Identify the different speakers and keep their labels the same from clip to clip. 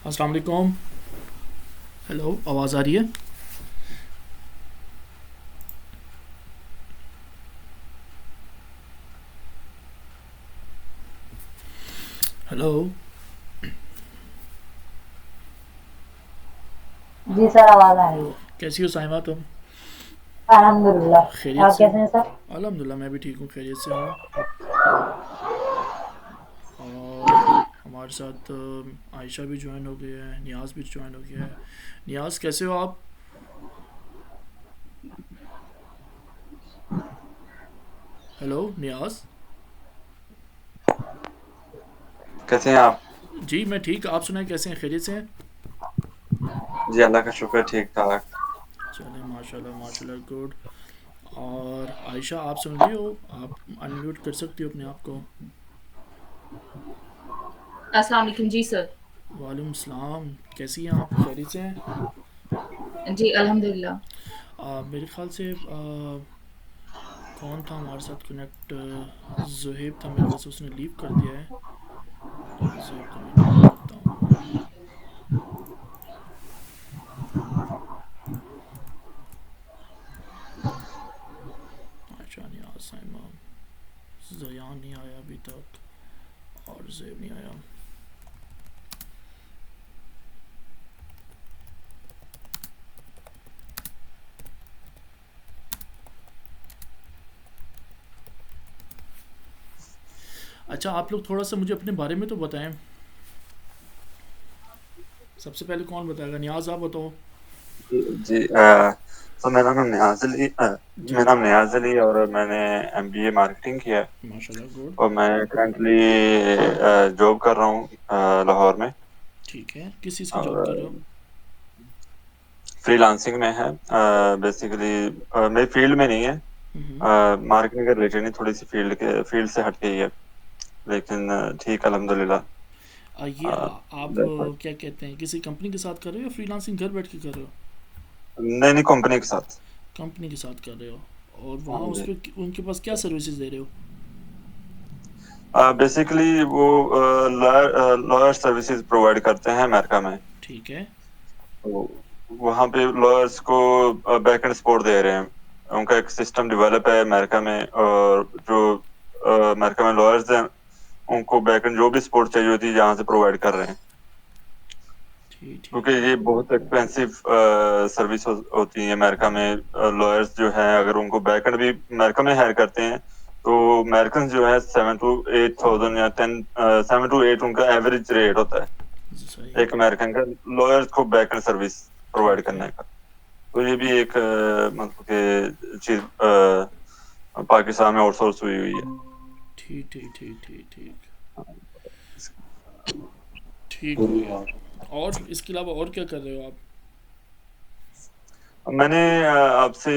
Speaker 1: अस्सलाम वालेकुम। हेलो, आवाज़ आ रही है? हेलो।
Speaker 2: जी सर, आवाज़ आ रही है।
Speaker 1: कैसी हो साइमा तुम?
Speaker 2: अल्हम्दुलिल्लाह।
Speaker 1: खैरियत
Speaker 2: आप
Speaker 1: से हो?
Speaker 2: कैसे हैं सर?
Speaker 1: अल्हम्दुलिल्लाह, मैं भी ठीक हूँ, खैरियत से हूँ। और हमारे साथ आयशा भी ज्वाइन हो गई है, नियाज़ भी ज्वाइन हो गया है। नियाज़, कैसे हो आप? हेलो नियाज़।
Speaker 3: कैसे हैं आप?
Speaker 1: जी मैं ठीक, आप सुनाएं, कैसे हैं, खैरियत से हैं?
Speaker 3: जी, अल्लाह का शुक्र, ठीक-ठाक।
Speaker 1: चलें, माशाल्लाह माशाल्लाह, गुड। और आयशा, आप सुन रही हो? आप अनम्यूट कर सकती हो अपने आप को।
Speaker 4: अस्सलाम वालेकुम जी सर।
Speaker 1: वालेकुम सलाम। कैसी हैं आप, खैरियत से हैं?
Speaker 4: जी अल्हम्दुलिल्लाह।
Speaker 1: मेरे ख्याल से कौन था हमारे साथ कनेक्ट? ज़ुहैब था मेरे ख्याल से, उसने लीव कर दिया है। ज़ुहैब को मैं इनवाइट करता हूँ। अच्छा, नहीं आसाइमा, जयान नहीं आया अभी तक, और ज़ुहैब नहीं आया। अच्छा, आप लोग थोड़ा सा मुझे अपने बारे में तो बताएं। सबसे पहले कौन बताएगा? नियाज़, आप बताओ।
Speaker 3: जी, तो मेरा
Speaker 1: जी
Speaker 3: नाम नियाज़ अली और मैंने एमबीए मार्केटिंग किया है
Speaker 1: माशाल्लाह, गुड।
Speaker 3: और मैं करंटली जॉब कर रहा हूँ लाहौर में।
Speaker 1: ठीक है, किस चीज़ की जॉब कर रहे हो?
Speaker 3: और फ्रीलांसिंग में है। बेसिकली मेरी फील्ड में नहीं है,
Speaker 1: हम्म।
Speaker 3: मार्केटिंग के रिलेटेड नहीं, थोड़ी सी फील्ड से हट के ही है, लेकिन ठीक अल्हम्दुलिल्लाह।
Speaker 1: ये आप क्या कहते हैं, किसी कंपनी के साथ कर रहे हो या फ्रीलांसिंग घर बैठ के कर रहे हो?
Speaker 3: नहीं नहीं, कंपनी के साथ।
Speaker 1: कंपनी के साथ कर रहे हो। और
Speaker 3: हाँ
Speaker 1: वहाँ उस
Speaker 3: जी।
Speaker 1: पर उनके पास क्या सर्विसेज दे रहे हो?
Speaker 3: बेसिकली वो लॉयर सर्विसेज प्रोवाइड करते हैं अमेरिका में।
Speaker 1: ठीक है।
Speaker 3: तो वहाँ पे लॉयर्स को बैक एंड सपोर्ट दे रहे हैं। उनका एक सिस्टम डेवलप है अमेरिका में, और जो अमेरिका में लॉयर्स हैं उनको बैक एंड जो भी सपोर्ट चाहिए होती है यहाँ से प्रोवाइड कर रहे हैं।
Speaker 1: ठीक
Speaker 3: क्योंकि
Speaker 1: ठीक है।
Speaker 3: ये बहुत एक्सपेंसिव सर्विस होती है अमेरिका में। लॉयर्स जो हैं अगर उनको बैक एंड भी अमेरिका में हायर करते हैं तो अमेरिकन जो है 7 to 8 thousand या 7 to 8 उनका एवरेज रेट होता है
Speaker 1: सही।
Speaker 3: एक अमेरिकन का, लॉयर्स को बैक एंड सर्विस प्रोवाइड
Speaker 1: ठीक है।
Speaker 3: करने का। तो ये भी एक मतलब कि चीज पाकिस्तान में आउटसोर्स हुई हुई है।
Speaker 1: ठीक ठीक ठीक ठीक ठीक। ठीक हो गया। और इसके अलावा और क्या कर रहे हो आप?
Speaker 3: मैंने आपसे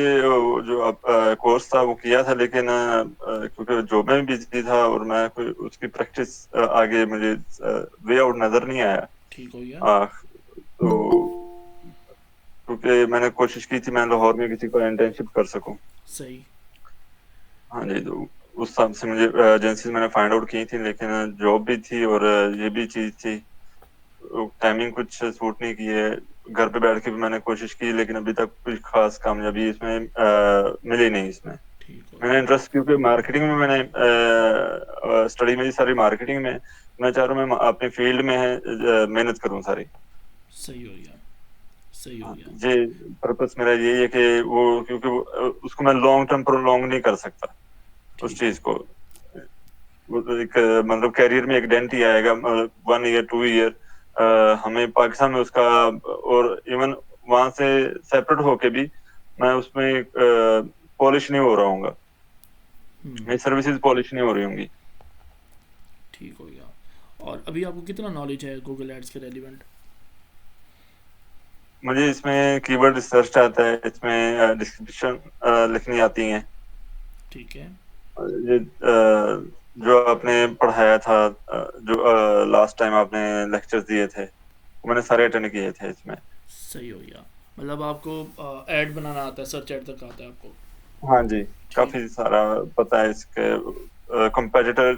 Speaker 3: जो आप कोर्स था वो किया था, लेकिन क्योंकि जॉब में बिजी था और मैं कोई उसकी प्रैक्टिस आगे मुझे वे आउट नजर नहीं आया।
Speaker 1: ठीक हो गया।
Speaker 3: तो क्योंकि मैंने कोशिश की थी मैं लाहौर में किसी को इंटर्नशिप कर सकूं।
Speaker 1: सही।
Speaker 3: हाँ जी, तो उस हिसाब से मुझे एजेंसी मैंने फाइंड आउट की थी, लेकिन जॉब भी थी और ये भी चीज थी, टाइमिंग कुछ सूट नहीं की है। घर पे बैठ के भी मैंने कोशिश की, लेकिन अभी तक कुछ खास कामयाबी इसमें मिली नहीं इसमें।
Speaker 1: ठीक हो
Speaker 3: मैंने
Speaker 1: गया।
Speaker 3: इंटरेस्ट, क्योंकि मार्केटिंग में मैंने स्टडी मेरी सारी मार्केटिंग में, मैं चाह रहा हूँ मैं अपनी फील्ड में है मेहनत करूँ सारी।
Speaker 1: सही हो गया। सही हो
Speaker 3: हाँ,
Speaker 1: गया।
Speaker 3: ये पर्पस मेरा यही है कि वो, क्योंकि उसको मैं लॉन्ग टर्म प्रोलॉन्ग नहीं कर सकता उस
Speaker 1: ठीक
Speaker 3: चीज
Speaker 1: है।
Speaker 3: को। वो तो एक मतलब कैरियर में एक डेंट ही आएगा, 1 ईयर 2 ईयर हमें पाकिस्तान में उसका, और इवन वहां से सेपरेट होके भी मैं उसमें पॉलिश नहीं हो रहा हूँ, मेरी सर्विसेज पॉलिश नहीं हो रही होंगी।
Speaker 1: ठीक हो गया। और अभी आपको कितना नॉलेज है गूगल एड्स के रेलिवेंट?
Speaker 3: मुझे इसमें कीवर्ड रिसर्च आता है, इसमें डिस्क्रिप्शन लिखनी आती हैं।
Speaker 1: ठीक है।
Speaker 3: ये जो आपने पढ़ाया था, जो लास्ट टाइम आपने लेक्चर्स दिए थे, वो मैंने सारे अटेंड किए थे इसमें।
Speaker 1: सही हो गया। मतलब आपको ऐड बनाना आता है, सर्च ऐड तक आता है आपको?
Speaker 3: हाँ जी,
Speaker 1: ठीक।
Speaker 3: काफी सारा पता है इसके। कंपेटिटर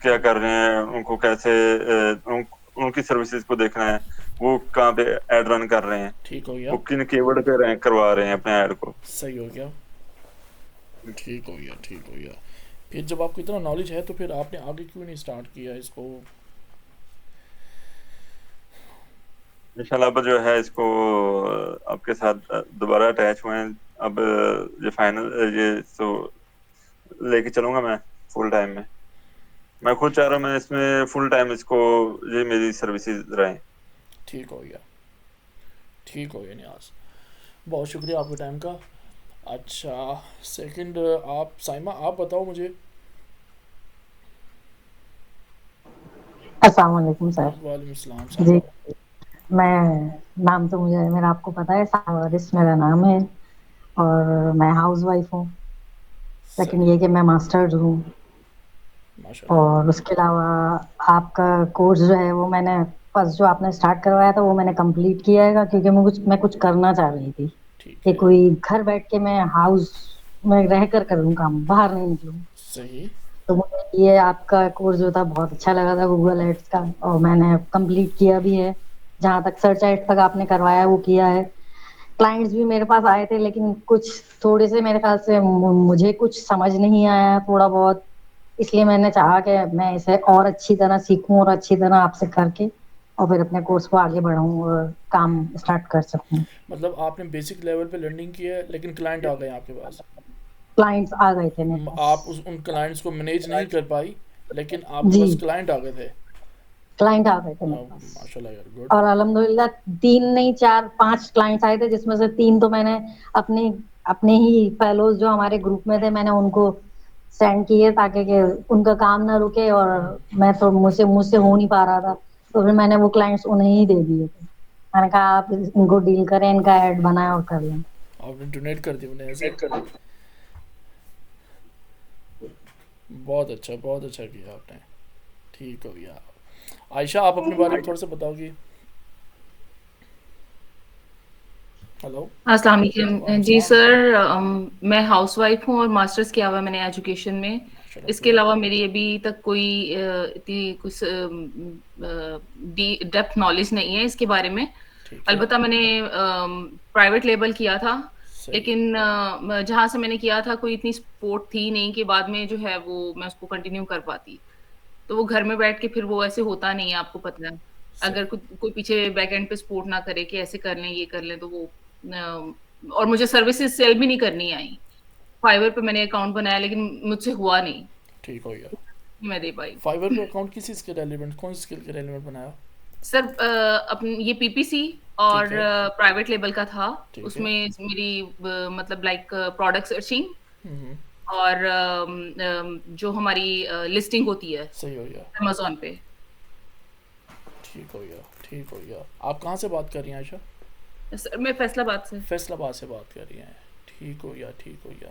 Speaker 3: क्या कर रहे हैं, उनको कैसे उनकी सर्विसेज को देखना है, वो कहाँ पे एड रन कर रहे हैं,
Speaker 1: ठीक हो गया,
Speaker 3: वो किन कीवर्ड पे रैंक करवा रहे हैं अपने ऐड को।
Speaker 1: सही हो गया, ठीक हो गया, ठीक हो गया। फिर जब आपको इतना नॉलेज है तो फिर आपने आगे क्यों नहीं स्टार्ट किया इसको?
Speaker 3: इंशाल्लाह अब जो है इसको आपके साथ दोबारा अटैच हुए हैं। अब ये फाइनल ये तो लेके चलूंगा मैं फुल टाइम में। मैं खुद चाह रहा हूँ मैं इसमें फुल टाइम इसको ये मेरी सर्विसेज रहें।
Speaker 1: ठीक हो गया, ठीक हो गया नियाज, बहुत शुक्रिया आपके टाइम का। अच्छा सेकंड, आप साइमा आप बताओ मुझे।
Speaker 2: अस्सलाम वालेकुम सर।
Speaker 1: वालेकुम सलाम
Speaker 2: जी,
Speaker 1: साइमा।
Speaker 2: मैं नाम तो मुझे मेरा आपको पता है, सावरिस मेरा नाम है और मैं हाउस वाइफ हूँ। लेकिन
Speaker 1: सही,
Speaker 2: ये कि मैं मास्टर्स हूँ
Speaker 1: माशाल्लाह।
Speaker 2: और उसके अलावा आपका कोर्स जो है वो मैंने फर्स्ट जो आपने स्टार्ट करवाया था वो मैंने कंप्लीट किया है, क्योंकि मैं कुछ करना चाह रही थी
Speaker 1: ठीक
Speaker 2: कि
Speaker 1: है,
Speaker 2: कोई घर बैठ के मैं हाउस में रह कर करूँ काम, बाहर नहीं निकलूँ।
Speaker 1: सही,
Speaker 2: तो मुझे ये आपका कोर्स जो था बहुत अच्छा लगा था, गूगल एड्स का, और मैंने कंप्लीट किया भी है। जहाँ तक सर्च एड्स तक आपने करवाया वो किया है। क्लाइंट्स भी मेरे पास आए थे, लेकिन कुछ थोड़े से मेरे ख्याल से मुझे कुछ समझ नहीं आया थोड़ा बहुत, इसलिए मैंने चाहा कि मैं इसे और अच्छी तरह सीखूं और अच्छी तरह आपसे करके और फिर अपने कोर्स को आगे बढ़ाऊं और काम स्टार्ट कर सकूं।
Speaker 1: मतलब आपने बेसिक लेवल पे लर्निंग की है लेकिन क्लाइंट आ गए आपके पास।
Speaker 2: क्लाइंट्स आ गए थे मेरे
Speaker 1: आप
Speaker 2: पास।
Speaker 1: उस उन क्लाइंट्स को मैनेज नहीं कर पाई, लेकिन आपके
Speaker 2: जी,
Speaker 1: पास क्लाइंट आ गए थे।
Speaker 2: क्लाइंट आ गए थे मेरे पास
Speaker 1: माशाल्लाह यार, गुड।
Speaker 2: और अल्हम्दुलिल्लाह 3 नहीं 4-5 क्लाइंट्स आए थे, जिसमें से 3 तो मैंने अपने अपने ही फेलोज जो हमारे ग्रुप में थे मैंने उनको सेंड किए, ताकि कि उनका काम ना रुके, और मैं तो मुझसे मुझसे हो नहीं पा रहा था, तो फिर मैंने वो क्लाइंट्स उन्हें ही दे दिए थे। मैंने कहा आप इनको डील करें, इनका ऐड बनाएं और कर लें।
Speaker 1: आपने डोनेट कर दी उन्हें ऐसे, बहुत अच्छा किया आपने, ठीक हो गया। आयशा आप अपने बारे में थोड़ा सा बताओगी। हेलो।
Speaker 4: अस्सलाम वालेकुम जी
Speaker 1: वालेकुम
Speaker 4: सर। मैं हाउसवाइफ हूँ और मास्टर्स किया हुआ है मैंने एजुकेशन में।
Speaker 1: माशाल्लाह,
Speaker 4: इसके
Speaker 1: गुड,
Speaker 4: अलावा मेरी अभी तक कोई इतनी कुछ डेप्थ नॉलेज नहीं है इसके बारे में।
Speaker 1: ठीक है,
Speaker 4: अलबत्ता मैंने प्राइवेट लेवल किया था,
Speaker 1: सही,
Speaker 4: लेकिन जहाँ से मैंने किया था कोई इतनी सपोर्ट थी नहीं कि बाद में जो है वो मैं उसको कंटिन्यू कर पाती। तो वो घर में बैठ के फिर वो ऐसे होता नहीं है, आपको पता है। अगर
Speaker 1: सही,
Speaker 4: कोई पीछे बैकएंड पे सपोर्ट ना करे कि ऐसे कर लें, ये कर लें, तो वो और मुझे सर्विसेज सेल भी नहीं करनी आई। फाइवर पे मैंने अकाउंट बनाया लेकिन मुझसे हुआ नहीं,
Speaker 1: ठीक हो गया।
Speaker 4: मैं दे पाई।
Speaker 1: फाइवर पे अकाउंट किस चीज़ के रेलिवेंट, कौन सी स्किल के रेलिवेंट बनाया?
Speaker 4: सर अपन ये पीपीसी और
Speaker 1: ठीक है,
Speaker 4: प्राइवेट लेबल का था।
Speaker 1: ठीक है,
Speaker 4: उसमें मेरी मतलब लाइक प्रोडक्ट सर्चिंग
Speaker 1: हम्म,
Speaker 4: और जो हमारी लिस्टिंग होती है
Speaker 1: सही हो गया,
Speaker 4: अमेज़न पे।
Speaker 1: ठीक हो गया, ठीक हो गया। आप कहाँ से बात कर रही हैं आयशा?
Speaker 4: सर मैं फैसलाबाद से।
Speaker 1: फैसलाबाद से बात कर रही हैं, ठीक हो गया, ठीक हो गया।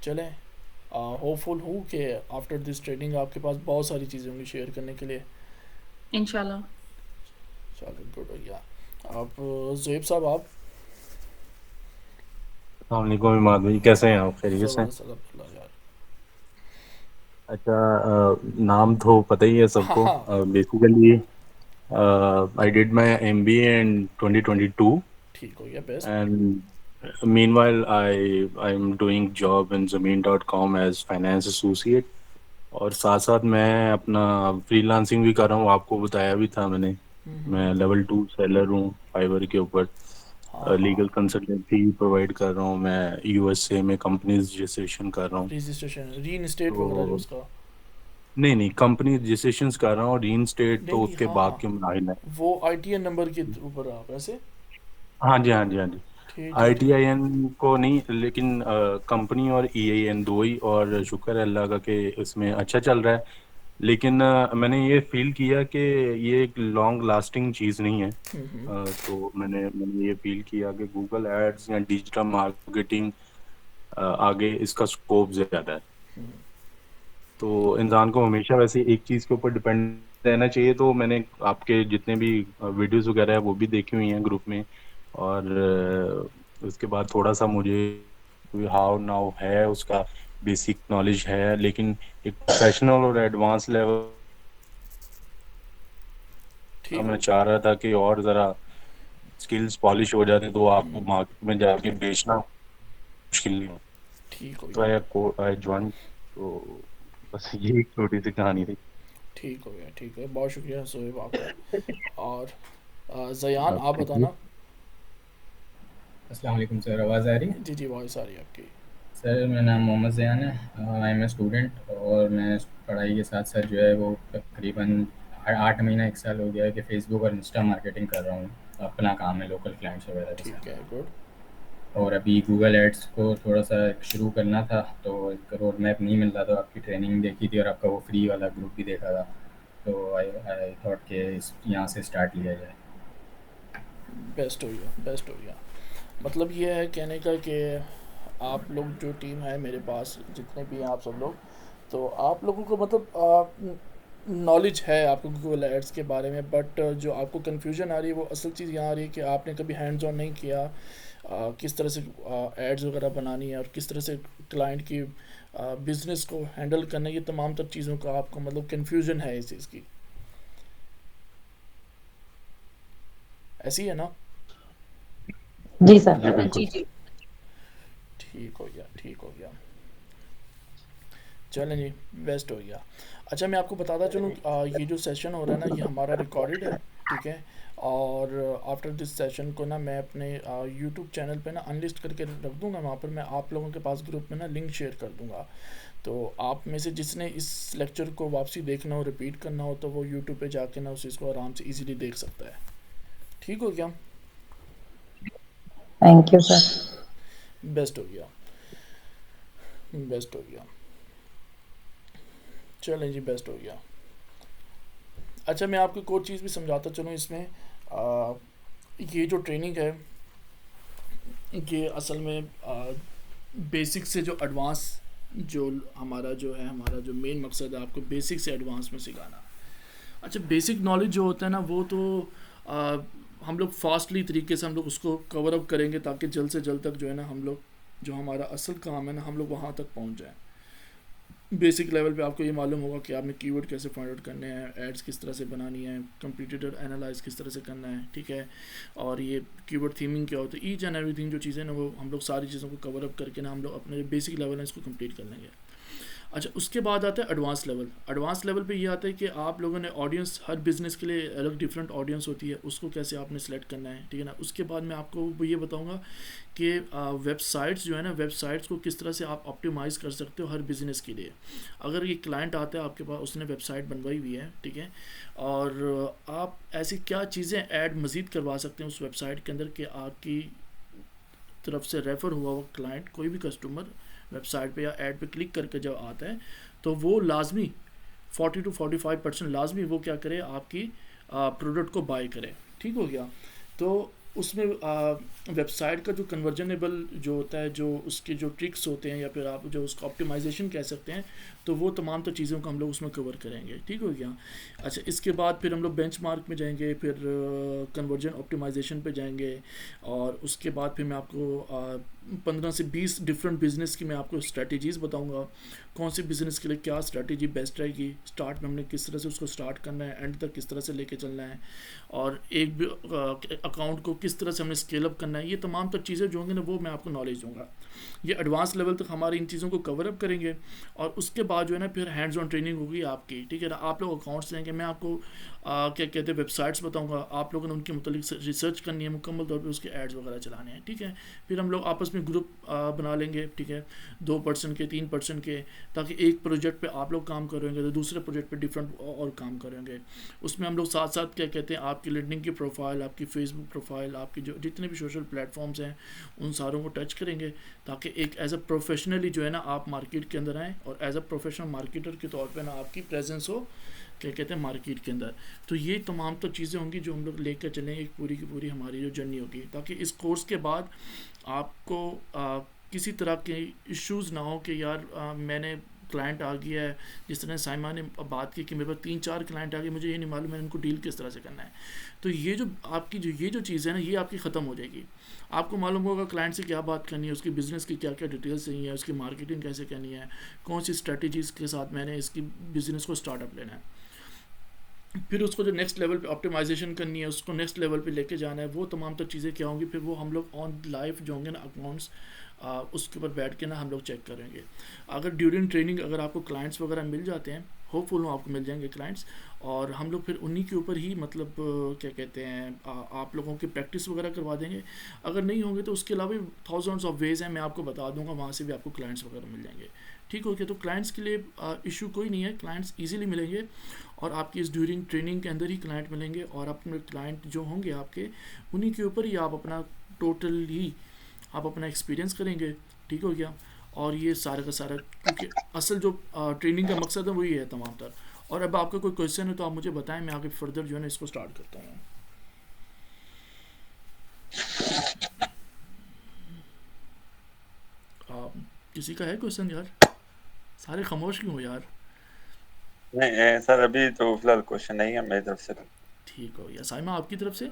Speaker 1: चलें, होपफुल हूँ कि आफ्टर दिस ट्रेनिंग आपके पास बहुत सारी चीज़ें होंगी शेयर करने के लिए।
Speaker 4: इंशाल्लाह।
Speaker 1: चलो, गुड हो गया। आप ज़ुएब साहब, आप?
Speaker 5: अस्सलामुअलैकुम इमाद भाई, कैसे हैं आप? खैरियत से हैं?
Speaker 1: ज़बरदस्त, अल्हम्दुलिल्लाह यार।
Speaker 5: अच्छा, नाम तो पता ही है
Speaker 1: हाँ
Speaker 5: सबको।
Speaker 1: हाँ,
Speaker 5: basically I did my MBA in 2022
Speaker 1: ठीक हो गया, best.
Speaker 5: and meanwhile I'm doing job in Zameen.com as finance associate। और साथ साथ मैं अपना फ्रीलांसिंग भी कर रहा हूँ, आपको बताया भी था मैंने। मैं लेवल 2 सेलर हूँ फाइवर के ऊपर।
Speaker 1: हाँ हाँ,
Speaker 5: लीगल कंसल्टेंसी प्रोवाइड कर रहा हूँ मैं, यूएसए में कंपनीज रजिस्ट्रेशन कर रहा हूँ।
Speaker 1: रजिस्ट्रेशन री स्टेट वगैरह जो
Speaker 5: तो
Speaker 1: उसका।
Speaker 5: नहीं नहीं, कंपनी रजिस्ट्रेशंस कर रहा हूँ, रीन स्टेट
Speaker 1: नहीं
Speaker 5: तो
Speaker 1: नहीं,
Speaker 5: उसके
Speaker 1: हाँ
Speaker 5: बाद
Speaker 1: हाँ,
Speaker 5: के मराहल है।
Speaker 1: वो ITN नंबर के ऊपर आप ऐसे।
Speaker 5: हाँ जी, हाँ जी, हाँ जी।
Speaker 1: ठीक ठीक ठीक,
Speaker 5: ITIN को नहीं, लेकिन कंपनी और EIN दो ही, और शुक्र है अल्लाह का कि इसमें अच्छा चल रहा है। लेकिन मैंने ये फील किया कि ये एक लॉन्ग लास्टिंग चीज़ नहीं है। तो मैंने ये फील किया कि गूगल एड्स या डिजिटल मार्केटिंग आगे इसका स्कोप ज़्यादा है। तो इंसान को हमेशा वैसे एक चीज़ के ऊपर डिपेंड रहना चाहिए। तो मैंने आपके जितने भी वीडियोस वगैरह है वो भी देखी हुई हैं ग्रुप में। और उसके बाद थोड़ा सा मुझे हाउ नाउ है उसका बेसिक नॉलेज है, लेकिन एक प्रोफेशनल और एडवांस लेवल
Speaker 1: ठीक
Speaker 5: मैं
Speaker 1: हो
Speaker 5: चाह रहा था कि और ज़रा स्किल्स पॉलिश हो जाते तो आपको
Speaker 1: हम्म,
Speaker 5: मार्केट में जाके बेचना मुश्किल नहीं हो।
Speaker 1: ठीक हो
Speaker 5: तो
Speaker 1: गया,
Speaker 5: आई जॉइन, तो बस ये एक छोटी सी कहानी थी।
Speaker 1: ठीक हो गया, ठीक है, बहुत शुक्रिया सोहेब आपका। और जयान आप
Speaker 5: थैंक यू।
Speaker 1: बताना।
Speaker 6: अस्सलाम वालेकुम सर, आवाज़ आ रही है?
Speaker 1: जी जी, वॉइस आ रही है आपकी।
Speaker 6: सर मेरा नाम मोहम्मद ज़यान है, आई एम ए स्टूडेंट, और मैं पढ़ाई के साथ साथ जो है वो तकरीबन 8 महीना 1 साल हो गया है कि फ़ेसबुक और इंस्टा मार्केटिंग कर रहा हूँ। अपना काम है लोकल क्लाइंट्स वगैरह के
Speaker 1: ठीक है,
Speaker 6: साथ।
Speaker 1: गुड।
Speaker 6: और अभी गूगल एड्स को थोड़ा सा शुरू करना था, तो एक रोड मैप नहीं मिल रहा, तो आपकी ट्रेनिंग देखी थी और आपका वो फ्री वाला ग्रुप भी देखा था, तो आई थॉट कि इस यहाँ से स्टार्ट लिया जाए।
Speaker 1: बेस्ट हो गया, बेस्ट हो गया। मतलब ये है कहने का कि आप लोग जो टीम है मेरे पास जितने भी हैं आप सब लोग, तो आप लोगों को मतलब नॉलेज है आपको गूगल एड्स के बारे में, बट जो आपको कन्फ्यूजन आ रही है वो असल चीज़ यहाँ आ रही है कि आपने कभी हैंड्स ऑन नहीं किया किस तरह से एड्स वगैरह बनानी है और किस तरह से क्लाइंट की बिजनेस को हैंडल करना है, ये तमाम तर चीज़ों का आपको मतलब कन्फ्यूजन है इस चीज़ की। ऐसी है ना?
Speaker 2: जी सर।
Speaker 5: जी बिल्कुल।
Speaker 4: जी जी।
Speaker 1: ठीक हो गया, ठीक हो गया। चलें जी, बेस्ट हो गया। अच्छा मैं आपको बताता चलूँ ये जो सेशन हो रहा है ना ये हमारा रिकॉर्डेड है, ठीक है। और आफ्टर दिस सेशन को ना मैं अपने यूट्यूब चैनल पे ना अनलिस्ट करके रख दूँगा, वहाँ पर मैं आप लोगों के पास ग्रुप में ना लिंक शेयर कर दूँगा। तो आप में से जिसने इस लेक्चर को वापसी देखना हो, रिपीट करना हो, तो वो यूट्यूब पे जाके ना उस चीज़ को आराम से इजीली देख सकता है। ठीक हो गया?
Speaker 2: Thank you sir.
Speaker 1: बेस्ट हो गया, बेस्ट हो गया। चलें जी, बेस्ट हो गया। अच्छा मैं आपको एक और चीज़ भी समझाता चलूँ इसमें। ये जो ट्रेनिंग है ये असल में बेसिक से जो एडवांस जो हमारा जो मेन मकसद है आपको बेसिक से एडवांस में सिखाना। अच्छा बेसिक नॉलेज जो होता है ना वो तो आ, हम लोग फास्टली तरीके से हम लोग उसको कवर अप करेंगे ताकि जल्द से जल्द तक जो है ना हम लोग जो हमारा असल काम है ना हम लोग वहाँ तक पहुँच जाएँ। बेसिक लेवल पे आपको ये मालूम होगा कि आपने कीवर्ड कैसे फाइंड आउट करने हैं, एड्स किस तरह से बनानी है, कंप्यूटर एनालाइज किस तरह से करना है, ठीक है। और ये कीवर्ड थीमिंग क्या होता है, ईच एंड एवरीथिंग जो चीज़ें ना वो हम लोग सारी चीज़ों को कवर अप करके ना हम लोग अपने बेसिक लेवल है इसको कंप्लीट कर लेंगे। अच्छा उसके बाद आता है एडवांस लेवल। एडवांस लेवल पे ये आता है कि आप लोगों ने ऑडियंस, हर बिज़नेस के लिए अलग डिफरेंट ऑडियंस होती है, उसको कैसे आपने सेलेक्ट करना है, ठीक है ना। उसके बाद मैं आपको ये बताऊंगा कि वेबसाइट्स जो है ना, वेबसाइट्स को किस तरह से आप ऑप्टिमाइज़ कर सकते हो हर बिज़नेस के लिए। अगर ये क्लाइंट आता है आपके पास, उसने वेबसाइट बनवाई हुई है, ठीक है, और आप ऐसी क्या चीज़ें ऐड मज़ीद करवा सकते हैं उस वेबसाइट के अंदर कि आपकी तरफ से रेफ़र हुआ हुआ क्लाइंट, कोई भी कस्टमर वेबसाइट पे या ऐड पे क्लिक करके जब आता है तो वो लाजमी 40 to 45% लाजमी वो क्या करे, आपकी प्रोडक्ट को बाय करे। ठीक हो गया। तो उसमें वेबसाइट का जो कन्वर्जनेबल जो होता है, जो उसके जो ट्रिक्स होते हैं या फिर आप जो उसका ऑप्टिमाइजेशन कह सकते हैं, तो वो तमाम तो चीज़ों को हम लोग उसमें कवर करेंगे। ठीक हो गया। अच्छा इसके बाद फिर हम लोग बेंचमार्क में जाएंगे, फिर कन्वर्जन ऑप्टिमाइजेशन पे जाएंगे, और उसके बाद फिर मैं आपको 15 से 20 डिफरेंट बिजनेस की मैं आपको स्ट्रेटजीज़ बताऊंगा, कौन सी बिज़नेस के लिए क्या स्ट्रेटजी बेस्ट रहेगी, स्टार्ट में हमने किस तरह से उसको स्टार्ट करना है, एंड तक किस तरह से लेके चलना है, और एक भी अकाउंट को किस तरह से हमने स्केल अप करना है। ये तमाम तो चीज़ें जो होंगी ना वो मैं आपको नॉलेज दूंगा। ये एडवांस लेवल तक हमारी इन चीज़ों को कवर अप करेंगे, और उसके बाद जो है ना फिर हैंड्स ऑन ट्रेनिंग होगी आपकी। ठीक है ना, आप लोग अकाउंट्स लेंगे, मैं आपको क्या कहते हैं वेबसाइट्स बताऊंगा, आप लोगों ने उनके मुतालिक रिसर्च करनी है, मुकम्मल तौर पे उसके एड्स वगैरह चलाने हैं। ठीक है, फिर हम लोग आपस में ग्रुप बना लेंगे, ठीक है, 2% के 3% के, ताकि एक प्रोजेक्ट पे आप लोग काम करेंगे तो दूसरे प्रोजेक्ट पे डिफरेंट और काम करेंगे। उसमें हम लोग साथ साथ क्या कहते हैं आपकी लिंक्डइन की प्रोफाइल, आपकी फेसबुक प्रोफाइल, आपकी जो जितने भी सोशल प्लेटफॉर्म्स हैं उन सारों को टच करेंगे, ताकि एक एज अ प्रोफेशनली जो है ना आप मार्केट के अंदर आएँ, और एज अ प्रोफेशनल मार्केटर के तौर पर ना आपकी प्रेजेंस हो क्या कहते हैं मार्केट के अंदर। तो ये तमाम तो चीज़ें होंगी जो हम लोग लेकर चलें, एक पूरी की पूरी हमारी जो जर्नी होगी, ताकि इस कोर्स के बाद आपको किसी तरह के इश्यूज़ ना हो कि यार मैंने क्लाइंट आ गया है, जिस तरह साइमा ने बात की कि मेरे पास 3-4 क्लाइंट आ गए, मुझे ये नहीं मालूम है इनको डील किस तरह से करना है। तो ये जो आपकी ये जो चीज़ है ना ये आपकी ख़त्म हो जाएगी। आपको मालूम होगा क्लाइंट से क्या बात करनी है, उसकी बिज़नेस की क्या क्या डिटेल्स चाहिए है, उसकी मार्केटिंग कैसे करनी है, कौन सी स्ट्रेटजीज़ के साथ मैंने इसकी बिज़नेस को स्टार्टअप लेना है। फिर उसको जो नेक्स्ट लेवल पे ऑप्टिमाइजेशन करनी है, उसको नेक्स्ट लेवल पे लेके जाना है, वो तमाम तर चीज़ें क्या होंगी, फिर वो हम लोग ऑन लाइव जो होंगे ना अकाउंट्स, उसके ऊपर बैठ के ना हम लोग चेक करेंगे। अगर ड्यूरिंग ट्रेनिंग अगर आपको क्लाइंट्स वगैरह मिल जाते हैं, होपफुल हो आपको मिल जाएंगे क्लाइंट्स, और हम लोग फिर उन्हीं के ऊपर ही मतलब क्या कहते हैं आप लोगों की प्रैक्टिस वगैरह करवा देंगे। अगर नहीं होंगे तो उसके अलावा भी थाउजेंड्स ऑफ वेज़ हैं, मैं आपको बता दूंगा, वहाँ से भी आपको क्लाइंट्स वगैरह मिल जाएंगे। ठीक हो गया? तो क्लाइंट्स के लिए इशू कोई नहीं है, क्लाइंट्स ईजिली मिलेंगे, और आपकी इस ड्यूरिंग ट्रेनिंग के अंदर ही क्लाइंट मिलेंगे, और अपने क्लाइंट जो होंगे आपके, उन्हीं के ऊपर ही आप अपना टोटल ही आप अपना एक्सपीरियंस करेंगे। ठीक हो गया? और ये सारा का सारा, क्योंकि असल जो ट्रेनिंग का मकसद है वही है तमाम तर। और अब आपका कोई क्वेश्चन है तो आप मुझे बताएं, मैं आगे फर्दर जो है ना इसको स्टार्ट करता हूँ। किसी का है क्वेश्चन यार? सारे खामोश क्यों हो यार?
Speaker 3: नहीं सर, अभी तो फिलहाल क्वेश्चन नहीं है मेरी तरफ से।
Speaker 1: ठीक हो गया। साइमा आपकी तरफ से?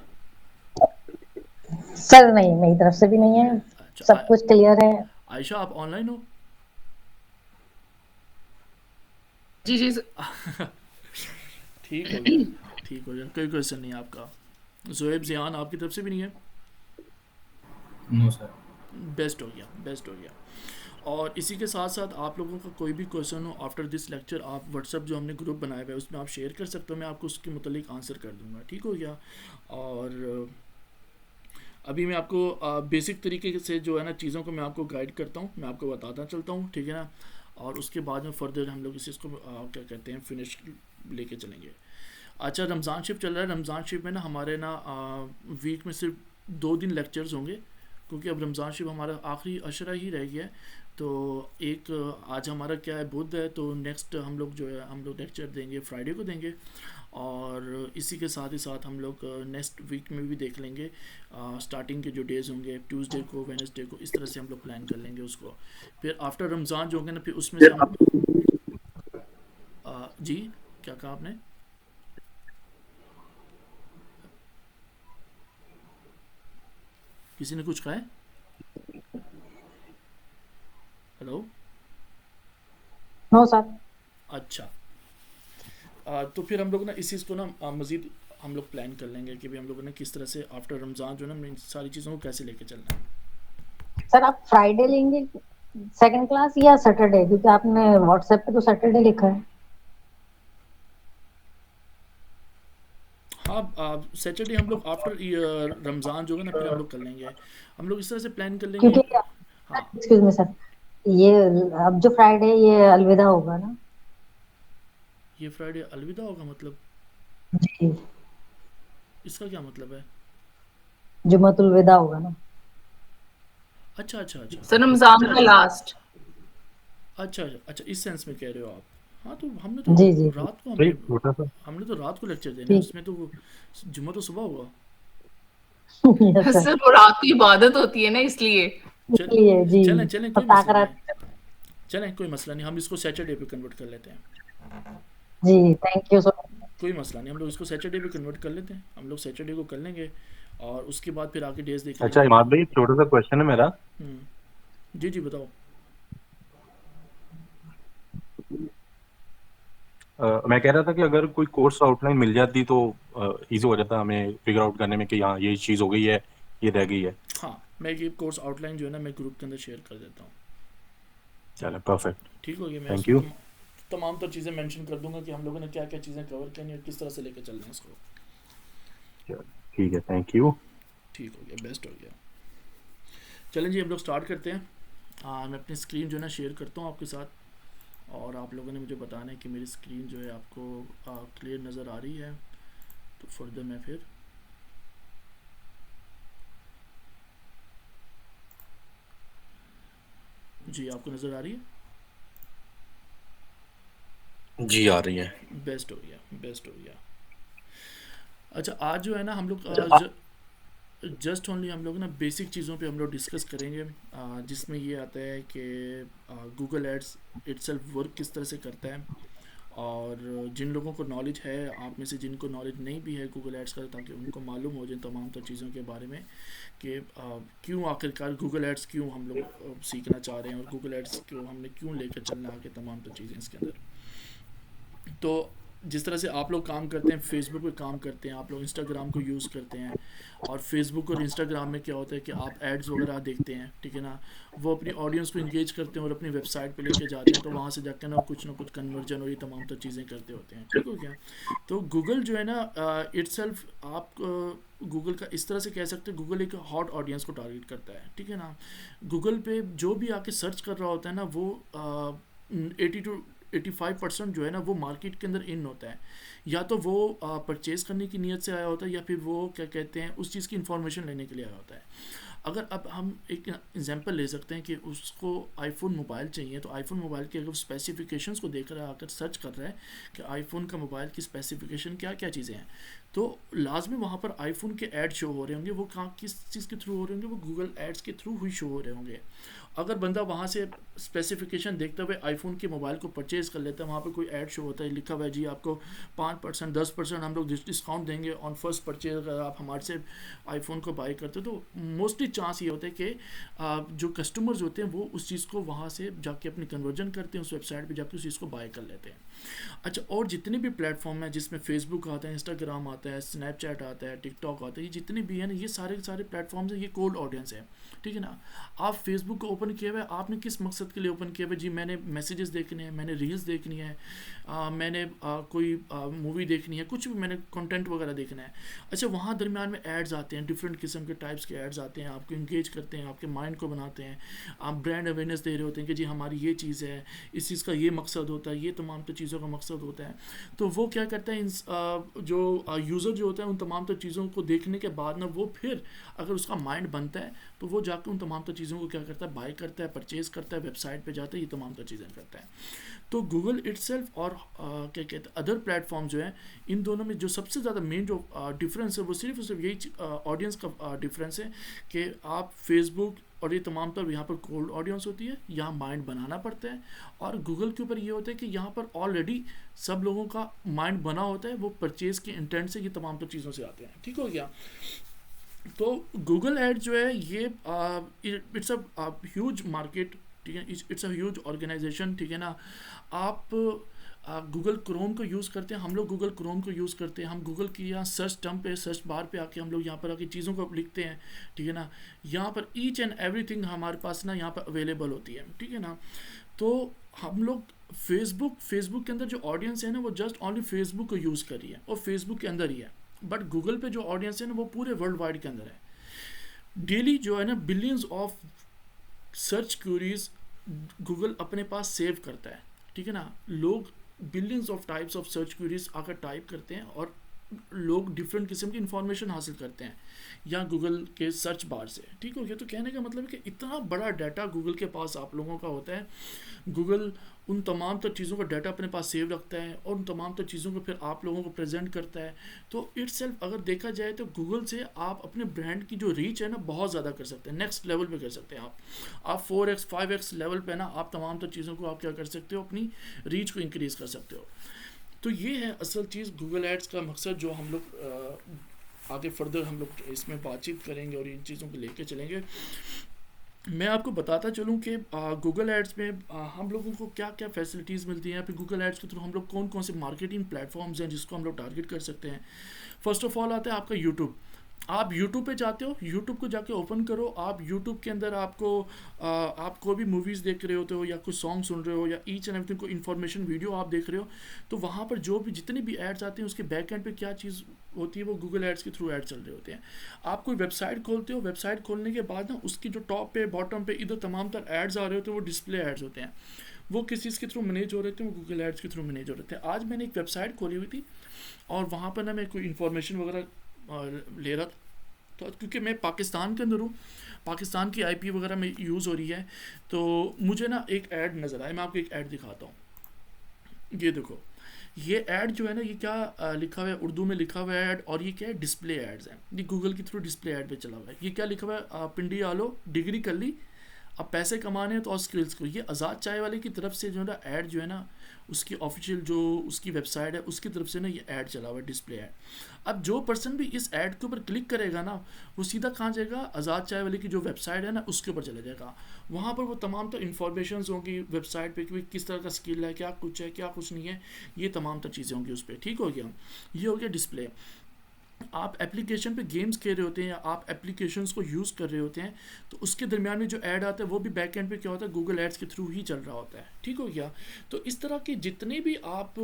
Speaker 2: सर नहीं, मेरी तरफ से भी नहीं है,
Speaker 1: अच्छा,
Speaker 2: सब कुछ क्लियर है।
Speaker 1: आयशा आप ऑनलाइन हो?
Speaker 4: जी जी
Speaker 1: ठीक हो गया, ठीक हो गया, कोई क्वेश्चन नहीं है आपका। जोएब जियान आपकी तरफ से भी नहीं है?
Speaker 6: No sir.
Speaker 1: बेस्ट हो गया, बेस्ट हो गया। और इसी के साथ साथ आप लोगों का कोई भी क्वेश्चन हो आफ्टर दिस लेक्चर, आप व्हाट्सअप जो हमने ग्रुप बनाया हुआ है उसमें आप शेयर कर सकते हो, मैं आपको उसके मुतालिक आंसर कर दूंगा। ठीक हो गया? और अभी मैं आपको बेसिक तरीके से जो है ना चीज़ों को मैं आपको गाइड करता हूँ, मैं आपको बताता चलता हूँ, ठीक है ना? और उसके बाद में फर्दर हम लोग इस चीज़ को क्या कहते हैं फिनिश लेके चलेंगे। अच्छा, रमज़ान शिप चल रहा है, रमज़ान शिप में ना हमारे ना वीक में सिर्फ 2 दिन लेक्चर्स होंगे, क्योंकि अब रमज़ान शिप हमारा आखिरी अशरा ही रह गया है। तो एक आज हमारा क्या है, बुध है, तो नेक्स्ट हम लोग जो है हम लोग लेक्चर देंगे फ्राइडे को देंगे, और इसी के साथ ही साथ हम लोग नेक्स्ट वीक में भी देख लेंगे स्टार्टिंग के जो डेज़ होंगे, ट्यूसडे को, वेडनेसडे को, इस तरह से हम लोग प्लान कर लेंगे उसको। फिर आफ्टर रमज़ान जो होंगे ना, फिर उसमें से हम जी क्या कहा आपने? किसी ने कुछ कहा है? हेलो?
Speaker 2: No sir.
Speaker 1: अच्छा, तो फिर हम लोग ना इस चीज़ को ना मज़ीद हम लोग प्लान कर लेंगे कि भाई हम लोगों ने किस तरह से आफ्टर रमज़ान जो है ना इन सारी चीज़ों को कैसे लेके चलना है।
Speaker 2: सर आप फ्राइडे लेंगे सेकंड क्लास या सैटरडे, क्योंकि आपने व्हाट्सएप पे तो सैटरडे लिखा है।
Speaker 1: हाँ, सैटरडे हम लोग आफ्टर रमज़ान जो है ना फिर हम लोग कर लेंगे, हम लोग इस तरह से प्लान कर लेंगे।
Speaker 2: क्योंकि
Speaker 1: हाँ,
Speaker 2: एक्सक्यूज मी सर, ये अब जो फ्राइडे ये अलविदा होगा ना?
Speaker 1: ये फ्राइडे अलविदा होगा मतलब?
Speaker 2: जी,
Speaker 1: इसका क्या मतलब है?
Speaker 2: जुम्मतुल विदा होगा ना?
Speaker 1: अच्छा अच्छा अच्छा
Speaker 4: सर रमजान का लास्ट।
Speaker 1: अच्छा अच्छा अच्छा, इस सेंस में कह रहे हो आप? हाँ, तो हमने तो
Speaker 2: जी जी जी।
Speaker 1: रात को
Speaker 5: तो
Speaker 1: हमने
Speaker 5: एक छोटा सा
Speaker 1: हमने तो रात को लेक्चर देना है,
Speaker 2: ठीक।
Speaker 1: उसमें तो जुम्मा तो सुबह होगा।
Speaker 2: Yes sir.
Speaker 4: सर वो रात की इबादत होती है ना, इसलिए।
Speaker 1: चल
Speaker 2: इसलिए जी,
Speaker 1: चलें चलें,
Speaker 2: और
Speaker 1: कोई मसला नहीं
Speaker 2: ताकरात।
Speaker 1: है, चलें कोई मसला नहीं, हम इसको सैटरडे पे कन्वर्ट कर लेते हैं।
Speaker 2: जी, थैंक यू सो मच।
Speaker 1: कोई मसला नहीं, हम लोग इसको सैटरडे पे कन्वर्ट कर लेते हैं, हम लोग सैटरडे को कर लेंगे, और उसके बाद फिर आगे डेज देख
Speaker 5: अच्छा
Speaker 1: लेंगे कि
Speaker 5: इमाद भाई, एक छोटा सा क्वेश्चन है मेरा।
Speaker 1: जी जी बताओ।
Speaker 5: मैं कह रहा था कि अगर कोई कोर्स आउटलाइन मिल जाती तो इजी हो जाता हमें फिगर आउट करने में कि हाँ ये चीज़ हो गई है, ये रह गई है।
Speaker 1: हाँ, मैं ये कोर्स आउटलाइन जो है ना मैं ग्रुप के अंदर शेयर कर देता हूँ।
Speaker 5: चलो परफेक्ट।
Speaker 1: ठीक हो गया? मैं
Speaker 5: थैंक
Speaker 1: उसमें
Speaker 5: यू।
Speaker 1: तमाम तो चीज़ें मेंशन कर दूंगा कि हम लोगों ने क्या क्या चीज़ें कवर करनी है और किस तरह से लेकर चलना है इसको।
Speaker 5: ठीक है, थैंक यू।
Speaker 1: ठीक हो गया, बेस्ट हो गया। चलें जी, हम लोग स्टार्ट करते हैं। मैं अपनी स्क्रीन जो है ना शेयर करता हूँ आपके साथ, और आप लोगों ने मुझे बताना है कि मेरी स्क्रीन जो है आपको क्लियर नज़र आ रही है, तो फर्दर मैं फिर जी आपको नज़र आ रही है?
Speaker 7: जी आ रही है।
Speaker 1: बेस्ट हो गया, बेस्ट हो गया। अच्छा, आज जो है ना हम लोग जस्ट ओनली हम लोग ना बेसिक चीज़ों पे हम लोग डिस्कस करेंगे, जिसमें ये आता है कि गूगल एड्स इटसेल्फ वर्क किस तरह से करता है, और जिन लोगों को नॉलेज है, आप में से जिनको नॉलेज नहीं भी है गूगल एड्स का, ताकि उनको मालूम हो जाए तमाम तर चीज़ों के बारे में कि क्यों आखिरकार गूगल एड्स क्यों हम लोग सीखना चाह रहे हैं, और गूगल एड्स क्यों हमने क्यों लेकर चलना है आगे तमाम तर चीज़ें इसके अंदर। तो जिस तरह से आप लोग काम करते हैं, फेसबुक पे काम करते हैं, आप लोग इंस्टाग्राम को यूज़ करते हैं, और फेसबुक और इंस्टाग्राम में क्या होता है कि आप एड्स वगैरह देखते हैं, ठीक है ना, वो अपनी ऑडियंस को इंगेज करते हैं और अपनी वेबसाइट पे लेके जाते हैं, तो वहाँ से जाकर ना कुछ कन्वर्जन और ये तमाम तो चीज़ें करते होते हैं, ठीक हो गया। तो गूगल जो है ना, इट्सल्फ आप गूगल का इस तरह से कह सकते हैं, गूगल एक हॉट ऑडियंस को टारगेट करता है, ठीक है ना। गूगल पे जो भी आके सर्च कर रहा होता है ना, वो 80 to 85% जो है ना, वो मार्केट के अंदर इन होता है, या तो वो परचेज़ करने की नीयत से आया होता है, या फिर वो क्या कहते हैं उस चीज़ की इन्फॉर्मेशन लेने के लिए आया होता है। अगर अब हम एक एग्जांपल ले सकते हैं कि उसको आईफोन मोबाइल चाहिए, तो आईफोन मोबाइल के अगर स्पेसिफिकेशंस को देख रहा है, आकर सर्च कर रहा है कि आईफोन का मोबाइल की स्पेसिफिकेशन क्या क्या चीज़ें हैं, तो लाजमी वहाँ पर आईफोन के ऐड शो हो रहे होंगे। वो कहाँ किस चीज़ के थ्रू हो रहे होंगे, वो गूगल एड्स के थ्रू ही शो हो रहे होंगे। अगर बंदा वहाँ से स्पेसिफिकेशन देखते हुए आईफोन के मोबाइल को परचेज़ कर लेता है, वहाँ पर कोई ऐड शो होता है, लिखा हुआ है जी आपको 5% 10% हम लोग डिस्काउंट देंगे ऑन फर्स्ट परचेज अगर आप हमारे से आईफोन को बाई करते हो, तो मोस्टली चांस ये होता है कि जो कस्टमर्स होते हैं वो उस चीज़ को वहाँ से जाके अपनी कन्वर्जन करते हैं, उस वेबसाइट पर जाके उस चीज़ को बाई कर लेते हैं। अच्छा, और जितने भी प्लेटफॉर्म हैं जिसमें फेसबुक आता है, इंस्टाग्राम आता है, स्नैपचैट आता है, टिकटॉक आता है, ये जितने भी हैं ना, ये सारे के सारे प्लेटफॉर्म्स हैं, ये कोल्ड ऑडियंस है, ठीक है ना। आप फेसबुक को ओपन किया हुआ है, आपने किस मकसद के लिए ओपन किया हुआ है जी, मैंने मैसेजेस देखने हैं, मैंने रील्स देखनी है, मैंने कोई मूवी देखनी है, कुछ भी मैंने कंटेंट वगैरह देखना है। अच्छा, वहाँ दरमियान में एड्स आते हैं, डिफरेंट किस्म के टाइप्स के एड्स आते हैं, आपको इंगेज करते हैं, आपके माइंड को बनाते हैं, आप ब्रांड अवेयरनेस दे रहे होते हैं कि जी हमारी ये चीज़ है, इस चीज़ का ये मकसद होता है, ये तमाम तो चीज़ों का मकसद होता है। तो वो क्या करता है, जो यूज़र जो होता है उन तमाम तो चीज़ों को देखने के बाद ना, वो फिर अगर उसका माइंड बनता है तो वो जाकर उन तमाम तो चीज़ों को क्या करता है, बाय करता है, परचेज़ करता है, वेबसाइट पे जाता है, ये तमाम तो चीज़ें करता है। तो गूगल इटसेल्फ और क्या कहते हैं अदर प्लेटफॉर्म जो है, इन दोनों में जो सबसे ज़्यादा मेन जो डिफरेंस है, वो सिर्फ और सिर्फ यही ऑडियंस का डिफरेंस है कि आप फेसबुक और ये तमाम तर यहाँ पर कोल्ड ऑडियंस होती है, यहाँ माइंड बनाना पड़ता है, और गूगल के ऊपर ये होता है कि यहाँ पर ऑलरेडी सब लोगों का माइंड बना होता है, वो परचेज़ के इंटेंट से ये तमाम तो चीज़ों से आते हैं, ठीक हो गया। तो गूगल एड जो है ये इट्स अ ह्यूज मार्केट, ठीक है, इट्स अ ह्यूज ऑर्गेनाइजेशन, ठीक है ना। आप गूगल क्रोम को यूज़ करते हैं, हम लोग गूगल क्रोम को यूज़ करते हैं, हम गूगल की यहाँ सर्च टर्म पे, सर्च बार पे आके हम लोग यहाँ पर आके चीज़ों को लिखते हैं, ठीक है ना। यहाँ पर ईच एंड एवरीथिंग हमारे पास ना यहाँ पर अवेलेबल होती है, ठीक है ना। तो हम लोग फेसबुक के अंदर जो ऑडियंस है ना, वो जस्ट ओनली फेसबुक को यूज़ कर रही है और फेसबुक के अंदर ही है, बट गूगल पे जो ऑडियंस है ना, वो पूरे वर्ल्ड वाइड के अंदर है। डेली जो है ना, billions of search queries Google अपने पास सेव करता है, ठीक है ना। लोग billions of types of search queries आकर टाइप करते हैं और लोग डिफरेंट किस्म की इंफॉर्मेशन हासिल करते हैं या गूगल के सर्च बार से, ठीक हो गया। तो कहने का मतलब है कि इतना बड़ा डाटा गूगल के पास आप लोगों का होता है, गूगल उन तमाम तो चीज़ों का डाटा अपने पास सेव रखता है और उन तमाम तो चीज़ों को फिर आप लोगों को प्रेजेंट करता है। तो इटसेल्फ अगर देखा जाए तो गूगल से आप अपने ब्रांड की जो रीच है ना, बहुत ज़्यादा कर सकते हैं, नेक्स्ट लेवल पे कर सकते हैं आप 4x 5x लेवल पे ना, आप तमाम तो चीज़ों को आप क्या कर सकते हो, अपनी रीच को इंक्रीज़ कर सकते हो। तो ये है असल चीज़ गूगल एड्स का मकसद, जो हम लोग आगे फर्दर हम लोग इसमें बातचीत करेंगे और इन चीज़ों को लेके चलेंगे। मैं आपको बताता चलूँ कि गूगल एड्स में हम लोगों को क्या क्या फैसिलिटीज़ मिलती हैं, फिर गूगल एड्स के थ्रू हम लोग कौन कौन से मार्केटिंग प्लेटफॉर्म्स हैं जिसको हम लोग टारगेट कर सकते हैं। फ़र्स्ट ऑफ ऑल आता है आपका यूट्यूब। आप यूट्यूब पे जाते हो, यूट्यूब को जाके ओपन करो, आप यूट्यूब के अंदर आप कोई भी मूवीज़ देख रहे होते हो या कुछ सॉन्ग सुन रहे हो या ईच एंड एवरीथिंग को इन्फॉर्मेशन वीडियो आप देख रहे हो, तो वहाँ पर जो भी जितने भी एड्स आते हैं उसके बैक एंड पे क्या चीज़ होती है, वो गूगल एड्स के थ्रू एड चल रहे होते हैं। आप कोई वेबसाइट खोलते हो, वेबसाइट खोलने के बाद ना उसकी जो टॉप पे बॉटम पे इधर तमाम तर एड्स आ रहे होते हैं, वो डिस्प्ले एड्स होते हैं, वो किस चीज़ के थ्रू मैनेज हो रहे थे, वो गूगल एड्स के थ्रू मैनेज हो रहे थे। आज मैंने एक वेबसाइट खोली हुई थी और वहाँ पर ना मैं कोई इन्फॉर्मेशन वगैरह ले रहा था, तो क्योंकि मैं पाकिस्तान के अंदर हूँ, पाकिस्तान की IP वगैरह में यूज़ हो रही है, तो मुझे ना एक ऐड नज़र आया। मैं आपको एक ऐड दिखाता हूँ, ये देखो, ये ऐड जो है ना, ये क्या लिखा हुआ है, उर्दू में लिखा हुआ है ऐड, और ये क्या है, डिस्प्ले एड्स हैं, ये गूगल के थ्रू डिस्प्ले ऐड पे चला हुआ है। ये क्या लिखा हुआ है, पिंडी आलो डिग्री कर ली, अब पैसे कमाने हैं तो और स्किल्स को। ये आज़ाद चाय वाले की तरफ से जो है ना ऐड जो है ना, उसकी ऑफिशियल जो उसकी वेबसाइट है उसकी तरफ से ना ये ऐड चला हुआ है, डिस्प्ले ऐड। अब जो पर्सन भी इस ऐड के ऊपर क्लिक करेगा ना, वो सीधा कहाँ जाएगा, आज़ाद चाय वाले की जो वेबसाइट है ना उसके ऊपर चला जाएगा। वहाँ पर वो तमाम तो इन्फॉर्मेशन होंगी वेबसाइट पे कि किस तरह का स्किल है, क्या कुछ नहीं है, ये तमाम तो चीज़ें होंगी उस पर। ठीक हो गया, ये हो गया डिस्प्ले। आप एप्लीकेशन पे गेम्स खेल रहे होते हैं या आप एप्लीकेशंस को यूज़ कर रहे होते हैं, तो उसके दरमियान में जो ऐड आता है वो भी बैक एंड पे क्या होता है, गूगल एड्स के थ्रू ही चल रहा होता है। ठीक हो गया। तो इस तरह के जितने भी आप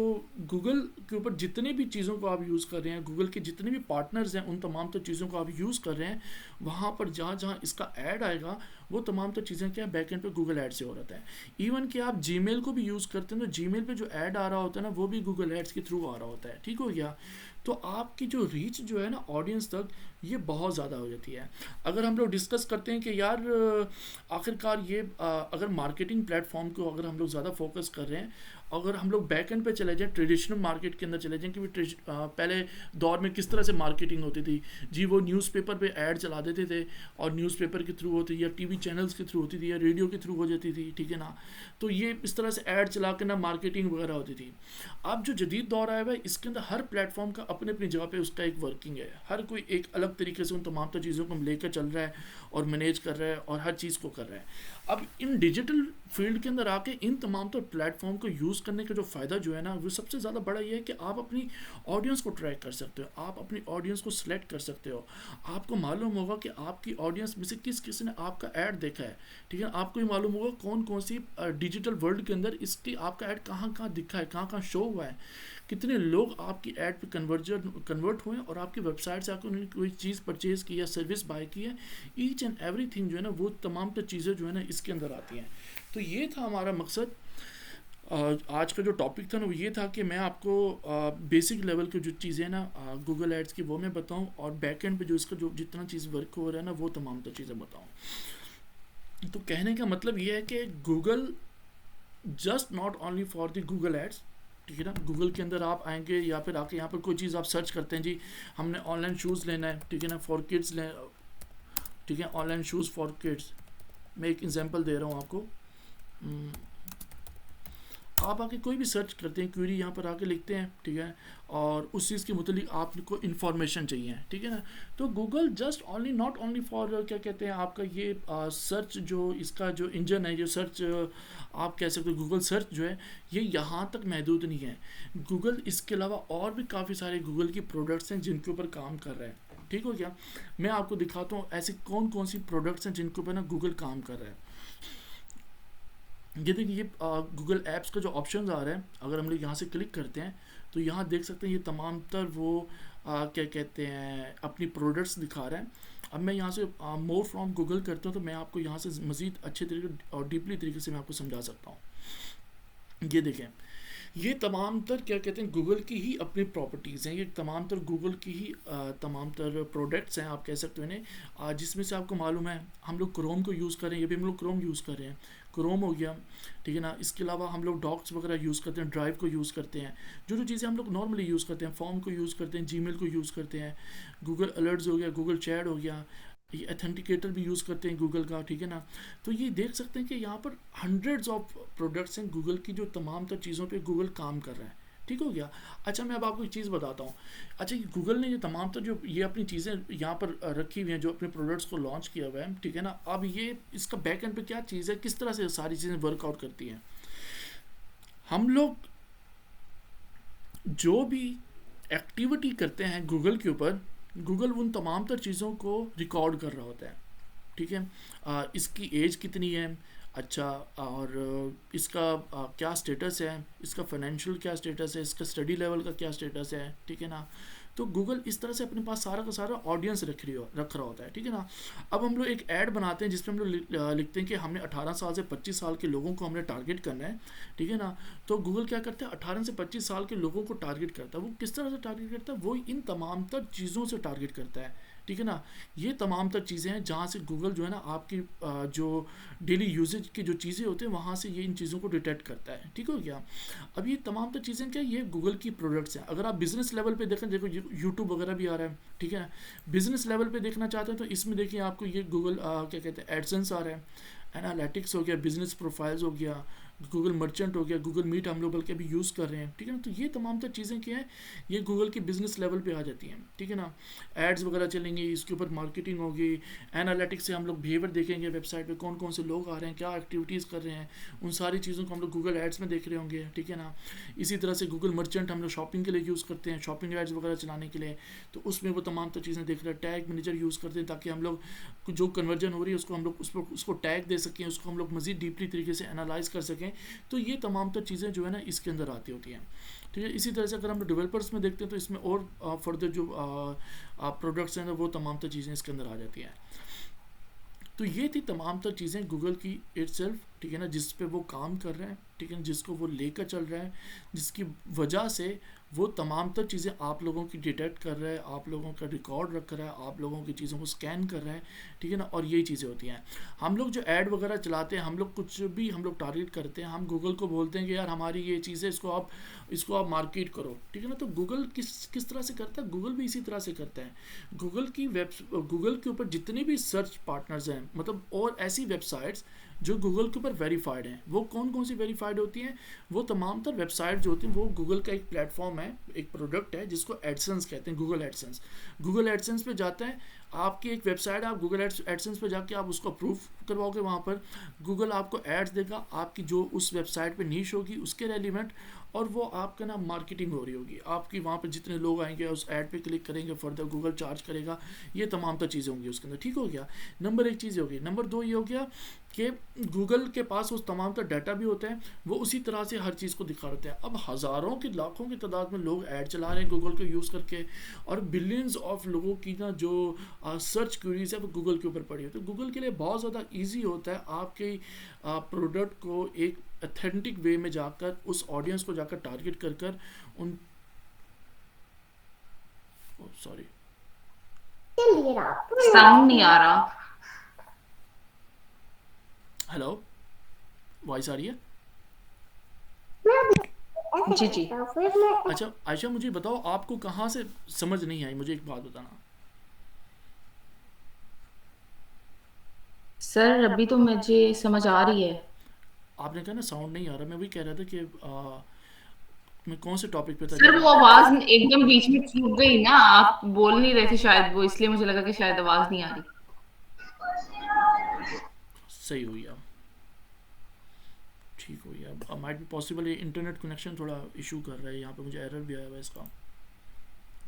Speaker 1: गूगल के ऊपर जितने भी चीज़ों को आप यूज़ कर रहे हैं, गूगल के जितने भी पार्टनर्स हैं, उन तमाम तो चीज़ों को आप यूज़ कर रहे हैं, वहाँ पर जहाँ जहाँ इसका ऐड आएगा वो तमाम तो चीज़ें क्या बैक एंड पे गूगल एड से हो रहा है। इवन कि आप जीमेल को भी यूज़ करते हैं तो जीमेल पे जो ऐड आ रहा होता है ना वो भी गूगल एड्स के थ्रू आ रहा होता है। ठीक हो गया। तो आपकी जो रीच जो है ना ऑडियंस तक, ये बहुत ज़्यादा हो जाती है। अगर हम लोग डिस्कस करते हैं कि यार आखिरकार ये अगर मार्केटिंग प्लेटफॉर्म को अगर हम लोग ज़्यादा फोकस कर रहे हैं, अगर हम लोग बैक एंड पे चले जाएं, ट्रेडिशनल मार्केट के अंदर चले जाएं कि पहले दौर में किस तरह से मार्केटिंग होती थी जी, वो न्यूज़पेपर पे ऐड चला देते थे और न्यूज़पेपर के थ्रू होती या टीवी चैनल्स के थ्रू होती थी या रेडियो के थ्रू हो जाती थी। ठीक है ना। तो ये इस तरह से ऐड चला के ना मार्केटिंग वगैरह होती थी। अब जो जदीद दौर आया हुआ है इसके अंदर हर प्लेटफॉर्म का अपनी अपनी जगह पे उसका एक वर्किंग है, हर कोई एक अलग तरीके से उन तमाम तो चीज़ों को लेकर चल रहा है और मैनेज कर रहा है और हर चीज़ को कर रहा है। अब इन डिजिटल फील्ड के अंदर आके इन तमाम तो प्लेटफॉर्म को यूज़ करने का जो फ़ायदा जो है ना, वो सबसे ज़्यादा बड़ा ये है कि आप अपनी ऑडियंस को ट्रैक कर सकते हो, आप अपनी ऑडियंस को सिलेक्ट कर सकते हो। आपको मालूम होगा कि आपकी ऑडियंस में से किस ने आपका ऐड देखा है। ठीक है। आपको ये मालूम होगा कौन कौन सी डिजिटल वर्ल्ड के अंदर इसकी आपका ऐड कहाँ कहाँ दिखा है, कहाँ कहाँ शो हुआ है, कितने लोग आपकी ऐड पे कन्वर्ट हुए और आपकी वेबसाइट से आकर उन्होंने कोई चीज़ परचेज की या सर्विस बाय की है। ईच एंड एवरीथिंग जो है ना वो तमाम तो चीज़ें जो है ना इसके अंदर आती हैं। तो ये था हमारा मकसद। आज का जो टॉपिक था ना वो ये था कि मैं आपको बेसिक लेवल की जो चीज़ें ना गूगल एड्स की वो मैं बताऊं और बैक एंड पे जो इसका जो जितना चीज़ वर्क हो रहा है ना वो तमाम तो चीज़ें बताऊं। तो कहने का मतलब ये है कि Google just not only for the Google ads. ठीक है ना। गूगल के अंदर आप आएंगे या फिर आके यहाँ पर कोई चीज़ आप सर्च करते हैं जी, हमने ऑनलाइन शूज़ लेना है। ठीक है ना, फॉर किड्स ले, ठीक है, ऑनलाइन शूज़ फॉर किड्स। मैं एक एग्जांपल दे रहा हूँ आपको। आप आके कोई भी सर्च करते हैं, क्वेरी यहाँ पर आके लिखते हैं। ठीक है। और उस चीज़ के मुतालिक आपको इन्फॉर्मेशन चाहिए। ठीक है ना। तो Google just only not only for क्या कहते हैं आपका ये सर्च, जो इसका जो इंजन है, जो सर्च आप कह सकते हो गूगल सर्च जो है, ये यहाँ तक महदूद नहीं है। गूगल इसके अलावा और भी काफ़ी सारे गूगल की प्रोडक्ट्स हैं जिनके ऊपर काम कर रहे हैं। ठीक हो गया। मैं आपको दिखाता हूँ ऐसी कौन कौन सी प्रोडक्ट्स हैं जिनके ऊपर ना गूगल काम कर रहा है। ये देखिए, ये गूगल ऐप्स का जो ऑप्शन आ रहा है, अगर हम लोग यहाँ से क्लिक करते हैं तो यहाँ देख सकते हैं ये तमाम तर वो क्या कहते हैं अपनी प्रोडक्ट्स दिखा रहा है। अब मैं यहाँ से मोर फ्रॉम गूगल करता हूँ तो मैं आपको यहाँ से मज़ीद अच्छे तरीके और डीपली तरीके से मैं आपको समझा सकता हूँ। ये देखें, ये तमाम तर क्या कहते हैं गूगल की ही अपनी प्रॉपर्टीज़ हैं, ये तमाम तर गूगल की ही तमाम तर प्रोडक्ट्स हैं, आप कह सकते हो इन्हें। जिसमें से आपको मालूम है हम लोग क्रोम को यूज़ कर रहे हैं, ये भी हम लोग क्रोम यूज़ कर रहे हैं, क्रोम हो गया। ठीक है ना। इसके अलावा हम लोग डॉक्स वगैरह यूज़ करते हैं, ड्राइव को यूज़ करते हैं, जो चीज़ें हम लोग नॉर्मली यूज़ करते हैं, फॉर्म को यूज़ करते हैं, जीमेल को यूज़ करते हैं, गूगल अलर्ट्स हो गया, गूगल चैट हो गया, ये अथेंटिकेटर भी यूज़ करते हैं गूगल का। ठीक है ना। तो ये देख सकते हैं कि यहाँ पर हंड्रेड्स ऑफ प्रोडक्ट्स हैं गूगल की, जो तमाम तर चीज़ों पे गूगल काम कर रहा है। ठीक हो गया। अच्छा, मैं अब आपको एक चीज़ बताता हूँ। अच्छा, गूगल ने ये तमाम तो जो ये अपनी चीज़ें यहाँ पर रखी हुई हैं, जो अपने प्रोडक्ट्स को लॉन्च किया हुआ है। ठीक है ना। अब ये इसका बैक एंड पे क्या चीज़ है, किस तरह से सारी चीज़ें वर्कआउट करती हैं। हम लोग जो भी एक्टिविटी करते हैं गूगल के ऊपर, गूगल उन तमाम तर चीज़ों को रिकॉर्ड कर रहा होता है। ठीक है। इसकी एज कितनी है, अच्छा, और इसका क्या स्टेटस है, इसका फाइनेंशियल क्या स्टेटस है, इसका स्टडी लेवल का क्या स्टेटस है। ठीक है ना। तो गूगल इस तरह से अपने पास सारा का सारा ऑडियंस रख रहा होता है। ठीक है ना। अब हम लोग एक ऐड बनाते हैं जिसमें हम लोग लिखते हैं कि हमने 18 साल से 25 साल के लोगों को हमने टारगेट करना है। ठीक है ना। तो गूगल क्या करता है, 18 से 25 साल के लोगों को टारगेट करता है। वो किस तरह से टारगेट करता है, वो इन तमाम तर चीज़ों से टारगेट करता है। ठीक है ना। ये तमाम तर चीज़ें हैं जहाँ से गूगल जो है ना आपकी जो डेली यूजेज की जो चीज़ें होती हैं वहाँ से ये इन चीज़ों को डिटेक्ट करता है। ठीक हो गया। अब ये तमाम तर चीज़ें क्या, ये गूगल की प्रोडक्ट्स हैं। अगर आप बिज़नेस लेवल पे देखें, देखो यूट्यूब वगैरह भी आ रहा है। ठीक है। बिज़नेस लेवल पे देखना चाहते हैं तो इसमें देखिए आपको ये गूगल क्या कहते हैं एडसेंस आ रहा है, एनालिटिक्स हो गया, बिजनेस प्रोफाइल्स हो गया, गूगल मर्चेंट हो गया, गूगल मीट हम लोग बल्कि अभी यूज़ कर रहे हैं, ठीक है ना। तो ये तमाम तर चीज़ें क्या हैं, ये गूगल की बिजनेस लेवल पे आ जाती हैं, ठीक है ना। एड्स वगैरह चलेंगी, इसके ऊपर मार्केटिंग होगी, एनालिटिक्स से हम लोग बिहेवियर देखेंगे वेबसाइट पे, कौन कौन से लोग आ रहे हैं, क्या एक्टिविटीज़ कर रहे हैं, उन सारी चीज़ों को हम लोग गूगल एड्स में देख रहे होंगे, ठीक है ना। इसी तरह से गूगल मर्चेंट हम लोग शॉपिंग के लिए यूज़ करते हैं, शॉपिंग एड्स वगैरह चलाने के लिए, तो उसमें वो तमाम तर चीज़ें देख रहे हैं। टैग मैनेजर यूज़ करते हैं ताकि हम लोग जो कन्वर्जन हो रही है उसको हम लोग उसको टैग दे सकें, उसको हम लोग मज़ीद डीपली तरीके से एनालाइज कर सकें। तो ये तमाम तर चीज़ें जो है ना इसके अंदर आती होती हैं, ठीक है। इसी तरह से अगर हम डेवलपर्स में देखते हैं तो इसमें और फर्दर जो प्रोडक्ट्स हैं वो तमाम तर चीज़ें इसके अंदर आ जाती हैं। तो ये थी तमाम तर चीज़ें गूगल की इटसेल्फ, ठीक है ना, जिस पे वो काम कर रहे हैं, ठीक है ना, जिसको वो लेकर चल रहा है, जिसकी वजह से वो तमाम तर चीज़ें आप लोगों की डिटेक्ट कर रहा है, आप लोगों का रिकॉर्ड रख रहा है, आप लोगों की चीज़ों को स्कैन कर रहा है, ठीक है ना। और यही चीज़ें होती हैं। हम लोग जो ऐड वगैरह चलाते हैं, हम लोग कुछ भी हम लोग टारगेट करते हैं, हम गूगल को बोलते हैं कि यार हमारी ये चीज़ है, इसको आप मार्केट करो, ठीक है ना। तो गूगल किस तरह से करता है, गूगल भी इसी तरह से करता है। गूगल के ऊपर जितने भी सर्च पार्टनर्स हैं, मतलब और ऐसी वेबसाइट्स जो गूगल के ऊपर वेरीफाइड हैं, वो कौन कौन सी वेरीफाइड होती हैं, वो तमाम तर वेबसाइट जो होती हैं, वो गूगल का एक प्लेटफॉर्म है, एक प्रोडक्ट है जिसको एडसेंस कहते हैं, गूगल एडसेंस। गूगल एडसेंस पे जाता है, आपकी एक वेबसाइट है, आप गूगल एडसेंस पे जाके आप उसको अप्रूव करवाओगे, वहाँ पर गूगल आपको एड्स देगा, आपकी जो उस वेबसाइट पे नीश होगी उसके रेलिवेंट, और वो आपका ना मार्केटिंग हो रही होगी, आपकी वहाँ पर जितने लोग आएंगे उस ऐड पे क्लिक करेंगे, फर्दर गूगल चार्ज करेगा, ये तमाम तर चीज़ें होंगी उसके अंदर, ठीक हो गया। नंबर एक चीज़ हो गई। नंबर दो ये हो गया कि गूगल के पास उस तमाम तर डाटा भी होता है, वो उसी तरह से हर चीज़ को दिखा देते हैं। अब हज़ारों की लाखों की तादाद में लोग ऐड चला रहे हैं गूगल को यूज़ करके, और बिलियंस ऑफ लोगों की ना जो सर्च क्वेरीज है वो गूगल के ऊपर पड़ी है। तो गूगल के लिए बहुत ज़्यादा ईजी होता है आपके प्रोडक्ट को एक अथेंटिक वे में जाकर उस ऑडियंस को जाकर टारगेट कर कर उन सॉरी
Speaker 4: साउंड नहीं आ रहा।
Speaker 1: हेलो, वॉइस आ रही है?
Speaker 4: जी जी।
Speaker 1: अच्छा आयशा, मुझे बताओ आपको कहाँ से समझ नहीं आई, मुझे एक बात बताना।
Speaker 4: सर अभी तो मुझे समझ आ रही है।
Speaker 1: आपने कहा ना साउंड नहीं आ रहा, मैं वही कह रहा था कि मैं कौन से टॉपिक पे था
Speaker 4: सर वो आवाज एकदम बीच में छूट गई ना, आप बोल नहीं रहे थे शायद, वो इसलिए मुझे लगा कि शायद आवाज नहीं आ रही।
Speaker 1: सही हुई अब, ठीक हुई अब माइट बी पॉसिबल ये इंटरनेट कनेक्शन थोड़ा इशू कर रहा है, यहाँ पे मुझे एरर भी आया हुआ है, इसका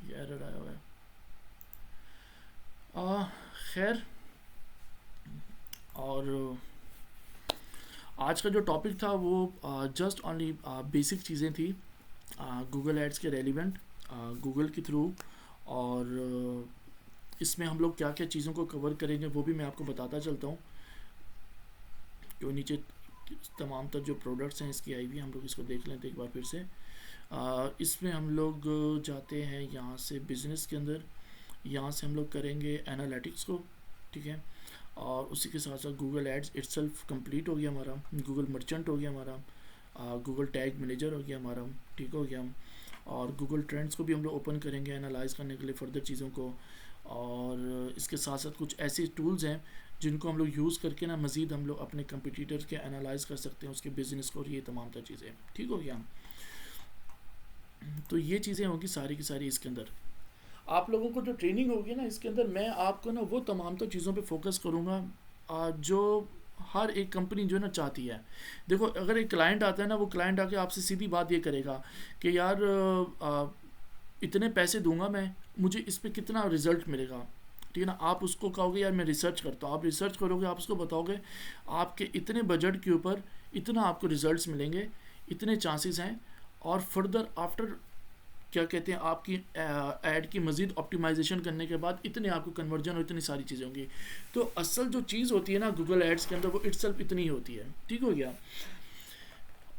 Speaker 1: ये एरर आया हुआ है। खैर, और आज का जो टॉपिक था वो जस्ट ओनली बेसिक चीज़ें थी गूगल एड्स के रेलिवेंट गूगल के थ्रू, और इसमें हम लोग क्या क्या चीज़ों को कवर करेंगे वो भी मैं आपको बताता चलता हूँ। जो नीचे तमाम तर जो प्रोडक्ट्स हैं इसकी आई हुई, हम लोग इसको देख लेते एक बार फिर से। इसमें हम लोग जाते हैं यहाँ से बिज़नेस के अंदर, यहाँ से हम लोग करेंगे एनालिटिक्स को, ठीक है। और उसी के साथ साथ गूगल एड्स इटसेल्फ कंप्लीट हो गया हमारा, गूगल मर्चेंट हो गया हमारा, गूगल टैग मैनेजर हो गया हमारा, ठीक हो गया। और गूगल ट्रेंड्स को भी हम लोग ओपन करेंगे एनालाइज करने के लिए फर्दर चीज़ों को। और इसके साथ साथ कुछ ऐसे टूल्स हैं जिनको हम लोग यूज़ करके ना मज़ीद हम लोग अपने कंपटीटर के एनालाइज कर सकते हैं, उसके बिज़नेस को, और ये तमाम तर चीज़ें, ठीक हो गया। तो ये चीज़ें होंगी सारी की सारी इसके अंदर। आप लोगों को जो ट्रेनिंग होगी ना इसके अंदर, मैं आपको ना वो तमाम तो चीज़ों पे फोकस करूँगा जो हर एक कंपनी जो है ना चाहती है। देखो अगर एक क्लाइंट आता है ना, वो क्लाइंट आके आपसे सीधी बात ये करेगा कि यार इतने पैसे दूंगा मैं, मुझे इस पर कितना रिज़ल्ट मिलेगा, ठीक है ना। आप उसको कहोगे यार मैं रिसर्च करता हूँ, आप रिसर्च करोगे, आप उसको बताओगे आपके इतने बजट के ऊपर इतना आपको रिजल्ट्स मिलेंगे, इतने चांसेस हैं, और फर्दर आफ्टर क्या कहते हैं आपकी ऐड की मज़ीद ऑप्टिमाइजेशन करने के बाद इतने आपको कन्वर्जन और इतनी सारी चीज़ें होंगी। तो असल जो चीज़ होती है ना गूगल एड्स के अंदर, वो इटसेल्फ इतनी ही होती है, ठीक हो गया।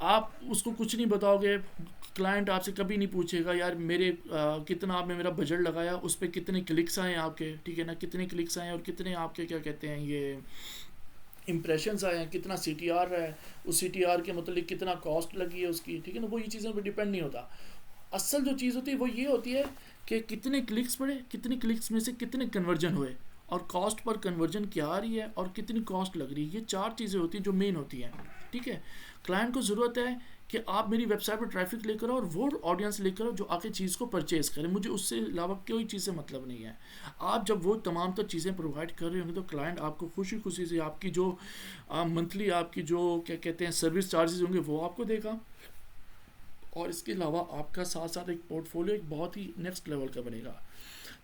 Speaker 1: आप उसको कुछ नहीं बताओगे, क्लाइंट आपसे कभी नहीं पूछेगा यार मेरे कितना आपने मेरा बजट लगाया, उस पर कितने क्लिक्स आए आपके, ठीक है ना, कितने क्लिक्स आए और कितने आपके क्या कहते हैं ये इंप्रेशंस आए हैं, कितना CTR है, उस CTR के मतलब कितना कॉस्ट लगी है उसकी, ठीक है ना। वो ये चीज़ों पर डिपेंड नहीं होता। असल जो चीज़ होती है वो ये होती है कि कितने क्लिक्स पड़े, कितने क्लिक्स में से कितने कन्वर्जन हुए, और कॉस्ट पर कन्वर्जन क्या आ रही है और कितनी कॉस्ट लग रही है। ये चार चीज़ें होती हैं जो मेन होती हैं। ठीक है। क्लाइंट को ज़रूरत है कि आप मेरी वेबसाइट पर ट्रैफिक लेकर आओ और वो ऑडियंस लेकर आओ जो आके चीज़ को परचेज़ करे, मुझे उससे अलावा कोई चीज़ से मतलब नहीं है। आप जब वो तमाम तो चीज़ें प्रोवाइड कर रहे होंगे तो क्लाइंट आपको खुशी खुशी से आपकी जो मंथली आपकी जो क्या कहते हैं सर्विस चार्जेस होंगे वो आपको देगा, और इसके अलावा आपका साथ साथ एक पोर्टफोलियो एक बहुत ही नेक्स्ट लेवल का बनेगा,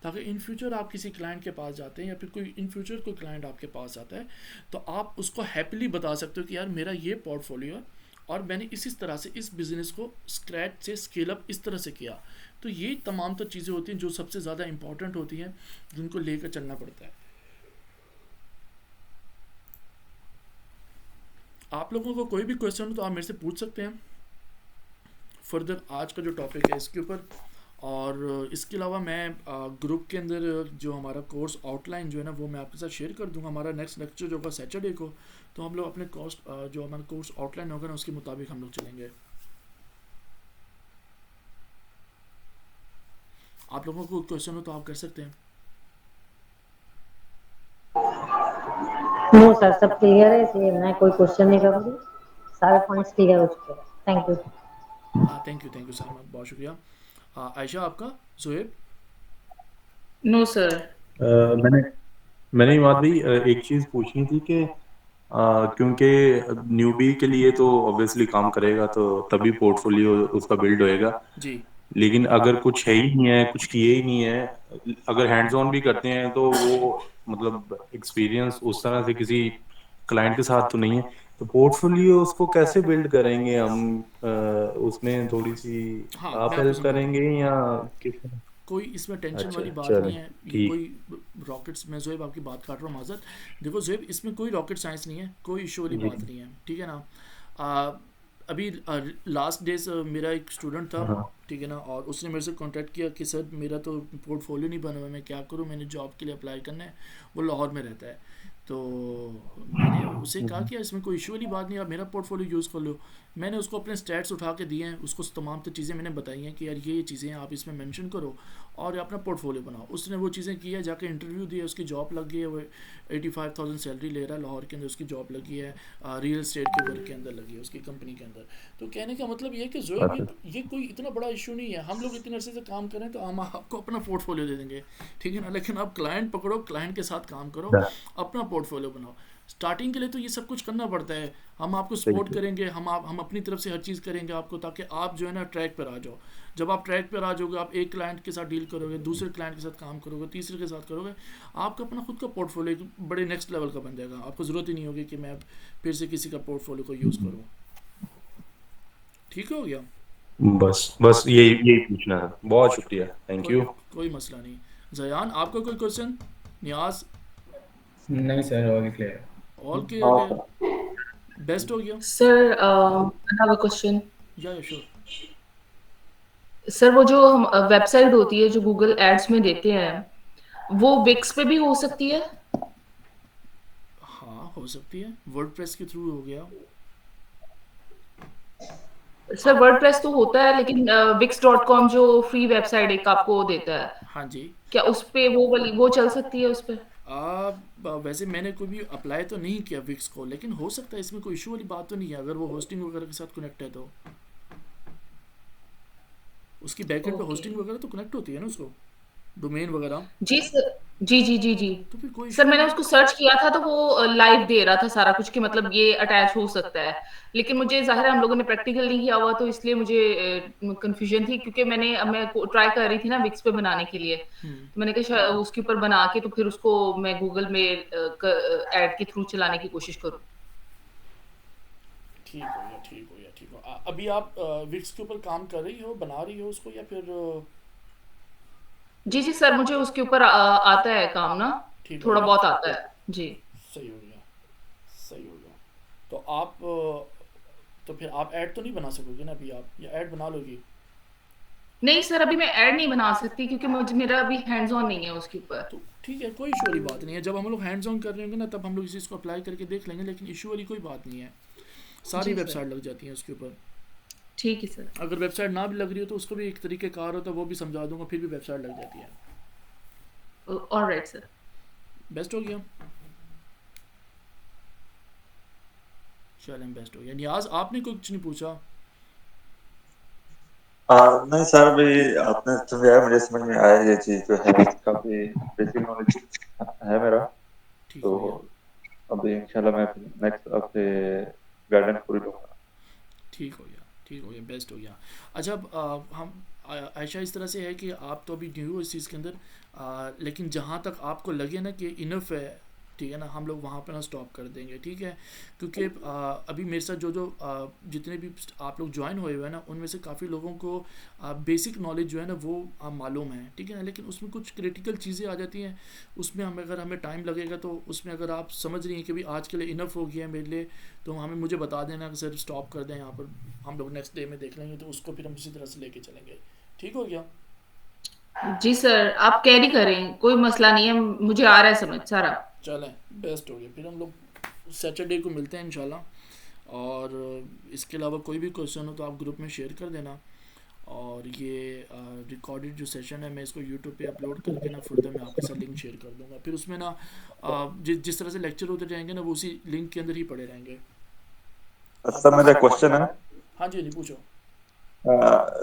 Speaker 1: ताकि इन फ्यूचर आप किसी क्लाइंट के पास जाते हैं या फिर कोई इन फ्यूचर कोई क्लाइंट आपके पास आता है तो आप उसको हैप्पीली बता सकते हो कि यार मेरा ये पोर्टफोलियो है और मैंने इस तरह से इस बिज़नेस को स्क्रैच से स्केल अप इस तरह से किया। तो ये तमाम तो चीज़ें होती हैं जो सबसे ज़्यादा इंपॉर्टेंट होती हैं, जिनको लेकर चलना पड़ता है। आप लोगों को कोई भी क्वेश्चन हो तो आप मेरे से पूछ सकते हैं फर्दर आज का जो टॉपिक है इसके ऊपर। और इसके अलावा मैं ग्रुप के अंदर जो हमारा कोर्स आउटलाइन जो है ना वो मैं आपके साथ शेयर कर दूंगा। हमारा नेक्स्ट लेक्चर जो होगा सैटरडे को, तो हम लोग अपने जो हमारा कोर्स आउटलाइन होगा ना उसके मुताबिक हम लोग चलेंगे। आप लोगों को क्वेश्चन हो तो आप कर सकते हैं।
Speaker 2: नो सर, सब क्लियर है, इसलिए मैं कोई क्वेश्चन नहीं करूँगी, सारे पॉइंट्स क्लियर हो चुके हैं। Thank you.
Speaker 1: Thank you Salman, बहुत शुक्रिया। आयशा आपका, जोएब?
Speaker 4: No sir.
Speaker 5: मैंने मैंने बात भी एक चीज़ पूछनी थी कि क्योंकि न्यूबी के लिए तो ऑब्वियसली काम करेगा तो तभी पोर्टफोलियो उसका बिल्ड होएगा,
Speaker 1: जी
Speaker 5: लेकिन अगर कुछ है ही नहीं है, कुछ किए ही नहीं है, अगर हैंड्स ऑन भी करते हैं तो वो मतलब एक्सपीरियंस उस तरह से किसी क्लाइंट के साथ तो नहीं है, तो पोर्टफोलियो उसको कैसे बिल्ड करेंगे हम? उसमें थोड़ी सी
Speaker 1: हाँ, मैं
Speaker 5: आप
Speaker 1: आपको
Speaker 5: हेल्प
Speaker 1: समझाता हूँ।
Speaker 5: करेंगे या किस?
Speaker 1: कोई इसमें टेंशन
Speaker 5: अच्छा
Speaker 1: वाली बात
Speaker 5: चलो
Speaker 1: नहीं है, ये
Speaker 5: ठीक।
Speaker 1: कोई रॉकेट्स, मैं जोएब आपकी बात काट रहा हूँ, माजरत। देखो जोएब, इसमें कोई रॉकेट साइंस नहीं है, कोई इशू वाली
Speaker 5: जी
Speaker 1: बात नहीं है, ठीक है ना। अभी लास्ट डेज मेरा एक स्टूडेंट था,
Speaker 5: हाँ
Speaker 1: ठीक है ना, और उसने मेरे से कांटेक्ट किया कि सर मेरा तो पोर्टफोलियो नहीं बना हुआ, मैं क्या करूँ, मैंने जॉब के लिए अप्लाई करना है। वो लाहौर में रहता है। तो मैंने उसे कहा कि यार इसमें कोई इशू वाली बात नहीं, आप मेरा पोर्टफोलियो यूज़ कर लो। मैंने उसको अपने स्टैट्स उठा के दिए हैं, उसको तमाम तो चीज़ें मैंने बताई हैं कि यार ये चीज़ें आप इसमें मेंशन करो और अपना पोर्टफोलियो बनाओ। उसने वो चीज़ें की है, जाके इंटरव्यू दिया, उसकी जॉब लग गई है, वो 85,000 सैलरी ले रहा है, लाहौर के अंदर उसकी जॉब लगी है, रियल एस्टेट के वर्क के अंदर लगी है उसकी कंपनी के अंदर। तो कहने का मतलब ये है कि जोएब
Speaker 5: अच्छा
Speaker 1: ये कोई इतना बड़ा इशू नहीं है, हम लोग इतने अरसे से काम करें तो हम आपको अपना पोर्टफोलियो दे देंगे, ठीक है ना। लेकिन आप क्लाइंट पकड़ो, क्लाइंट के साथ काम करो, अपना पोर्टफोलियो बनाओ। स्टार्टिंग के लिए तो ये सब कुछ करना पड़ता है, हम आपको सपोर्ट
Speaker 5: सही
Speaker 1: करेंगे, हम अपनी तरफ से हर चीज़ करेंगे आपको, ताकि आप जो है ना ट्रैक पर आ जाओ। जब आप ट्रैक पर आ जाओगे, आप एक क्लाइंट के साथ डील करोगे, दूसरे क्लाइंट के साथ काम करोगे, तीसरे के साथ करोगे, आपका अपना खुद का पोर्टफोलियो बड़े नेक्स्ट लेवल का बन जाएगा। आपको ज़रूरत ही नहीं होगी कि मैं फिर से किसी का पोर्टफोलियो को यूज़ करूँ। ठीक हो गया?
Speaker 5: बस यही पूछना है। बहुत शुक्रिया, थैंक
Speaker 1: कोई
Speaker 5: यू।
Speaker 1: कोई मसला नहीं। जयान आपका कोई क्वेश्चन? नियाज?
Speaker 6: नहीं सर, और क्लियर।
Speaker 1: ऑल क्लियर हो गया? बेस्ट हो गया?
Speaker 4: Sir I have a question.
Speaker 1: या श्योर।
Speaker 4: सर वो जो वेबसाइट होती है जो गूगल एड्स में देते हैं वो विक्स पे भी हो सकती है?
Speaker 1: हाँ हो सकती है, वर्डप्रेस के थ्रू हो गया।
Speaker 4: सर वर्डप्रेस तो होता है लेकिन wix.com जो फ्री वेबसाइट एक आपको देता है,
Speaker 1: हाँ जी।
Speaker 4: क्या उस पे वो चल सकती है उस पे?
Speaker 1: वैसे मैंने कोई भी अप्लाई तो नहीं किया विक्स को, लेकिन हो सकता है, इसमें कोई इशू वाली बात तो नहीं है अगर वो होस्टिंग वगैरह के साथ कनेक्ट है तो। उसकी बैकएंड पे
Speaker 4: ओके
Speaker 1: होस्टिंग वगैरह तो कनेक्ट होती है ना उसको, डोमेन वगैरह,
Speaker 4: जी सर। जी।
Speaker 1: तो फिर कोई
Speaker 4: सर
Speaker 1: इशू
Speaker 4: मैंने
Speaker 1: नहीं है।
Speaker 4: उसको सर्च किया था तो वो लाइव दे रहा था सारा कुछ कि मतलब ये अटैच हो सकता है, लेकिन मुझे जाहिर है हम लोगों ने प्रैक्टिकल नहीं किया हुआ तो इसलिए मुझे कंफ्यूजन थी, क्योंकि मैं ट्राई कर रही थी ना विक्स पे बनाने के लिए,
Speaker 1: हम्म,
Speaker 4: तो मैंने कहा शायद उसके ऊपर बना के तो फिर उसको मैं गूगल में ऐड के थ्रू चलाने की कोशिश करूँ।
Speaker 1: ठीक हो गया। अभी आप विक्स के ऊपर काम कर रही हो, बना रही हो उसको, या फिर
Speaker 4: जी सर, मुझे उसके ऊपर आता है काम ना,
Speaker 1: ठीक हो
Speaker 4: थोड़ा
Speaker 1: गया?
Speaker 4: बहुत आता है जी।
Speaker 1: सही हो गया, सही हो गया। तो आप तो फिर आप ऐड तो नहीं बना सकोगे ना अभी आप, या ऐड बना लोगी?
Speaker 4: नहीं सर, अभी मैं ऐड नहीं बना सकती क्योंकि मुझे मेरा अभी हैंड्स ऑन नहीं है उसके ऊपर।
Speaker 1: तो ठीक है, कोई इशू वाली बात नहीं है। जब हम लोग हैंड्स ऑन कर रहे होंगे ना तब हम लोग इस चीज़ को अप्लाई करके देख लेंगे, लेकिन इशू वाली कोई बात नहीं है। सारी
Speaker 4: जी सर,
Speaker 1: वेबसाइट लग जाती है उसके ऊपर।
Speaker 4: ठीक है सर।
Speaker 1: अगर वेबसाइट ना भी लग रही हो तो उसको भी एक तरीके कार होता है, वो भी समझा दूंगा, फिर भी वेबसाइट लग जाती है।
Speaker 4: Alright sir.
Speaker 1: बेस्ट हो गया। चलें, बेस्ट हो गया। नियाज, आपने कुछ नहीं पूछा?
Speaker 3: नहीं सर, अभी आपने समझाया, मुझे समझ में आया ये चीज जो है, काफी बेसिक नॉलेज है मेरा।
Speaker 1: ठीक
Speaker 3: तो
Speaker 1: हो गया,
Speaker 3: अभी इंशाल्लाह मैं नेक्स्ट आपसे गाइडेंस पूरी लूंगा।
Speaker 1: ठीक हो गया, ठीक हो गया, बेस्ट हो गया। अच्छा, अब हम आयशा, इस तरह से है कि आप तो अभी न्यू हो इस चीज़ के अंदर, लेकिन जहाँ तक आपको लगे ना कि इनफ है, ठीक है ना, हम लोग वहाँ पे ना स्टॉप कर देंगे, ठीक है? क्योंकि अभी मेरे साथ जो जितने भी आप लोग ज्वाइन हुए हुए हैं ना, उनमें से काफ़ी लोगों को बेसिक नॉलेज जो है ना वो मालूम है, ठीक है ना, लेकिन उसमें कुछ क्रिटिकल चीज़ें आ जाती हैं। उसमें हमें टाइम लगेगा, तो उसमें अगर आप समझ रही हैं कि भाई आज के लिए इनफ हो गया है मेरे लिए, तो मुझे बता देना कि सर स्टॉप कर दें यहाँ पर, हम लोग नेक्स्ट डे में देख लेंगे, तो उसको फिर हम इसी तरह से लेके चलेंगे। ठीक हो गया?
Speaker 4: जी सर, आप कैरी करें, कोई मसला नहीं है, मुझे आ रहा है समझ सारा।
Speaker 1: चलें, बेस्ट हो गया। फिर हम लोग सैटरडे को मिलते हैं इंशाल्लाह। और इसके अलावा कोई भी क्वेश्चन हो तो आप ग्रुप में शेयर कर देना। और ये रिकॉर्डेड जो सेशन है, मैं इसको यूट्यूब पे अपलोड करके ना फर्दर मैं आपके साथ लिंक शेयर कर दूंगा। फिर उसमें ना जिस तरह से लेक्चर होते जाएंगे ना, वो उसी लिंक के अंदर ही पड़े रहेंगे।
Speaker 3: सर मेरा क्वेश्चन है,
Speaker 1: हाँ जी, हाँ जी, पूछो।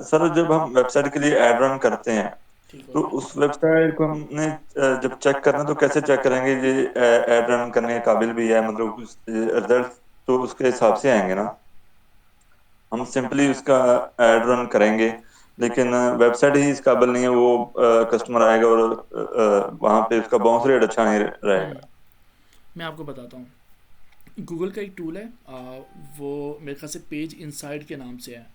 Speaker 3: सर जब हम वेबसाइट के लिए एड रन करते हैं,
Speaker 1: ठीक हो
Speaker 3: तो
Speaker 1: गया।
Speaker 3: उस वेबसाइट को हमने जब चेक करना, तो कैसे चेक करेंगे ये एड रन करने के काबिल भी है, मतलब रिजल्ट तो उसके हिसाब से आएंगे ना? हम सिंपली उसका एड रन करेंगे, लेकिन वेबसाइट ही इस काबिल नहीं है, वो कस्टमर आएगा और वहां पे उसका बाउंस रेट अच्छा नहीं रहेगा।
Speaker 1: मैं आपको बताता हूँ, गूगल का एक टूल है, वो मेरे ख्याल से पेज इनसाइड के नाम से है।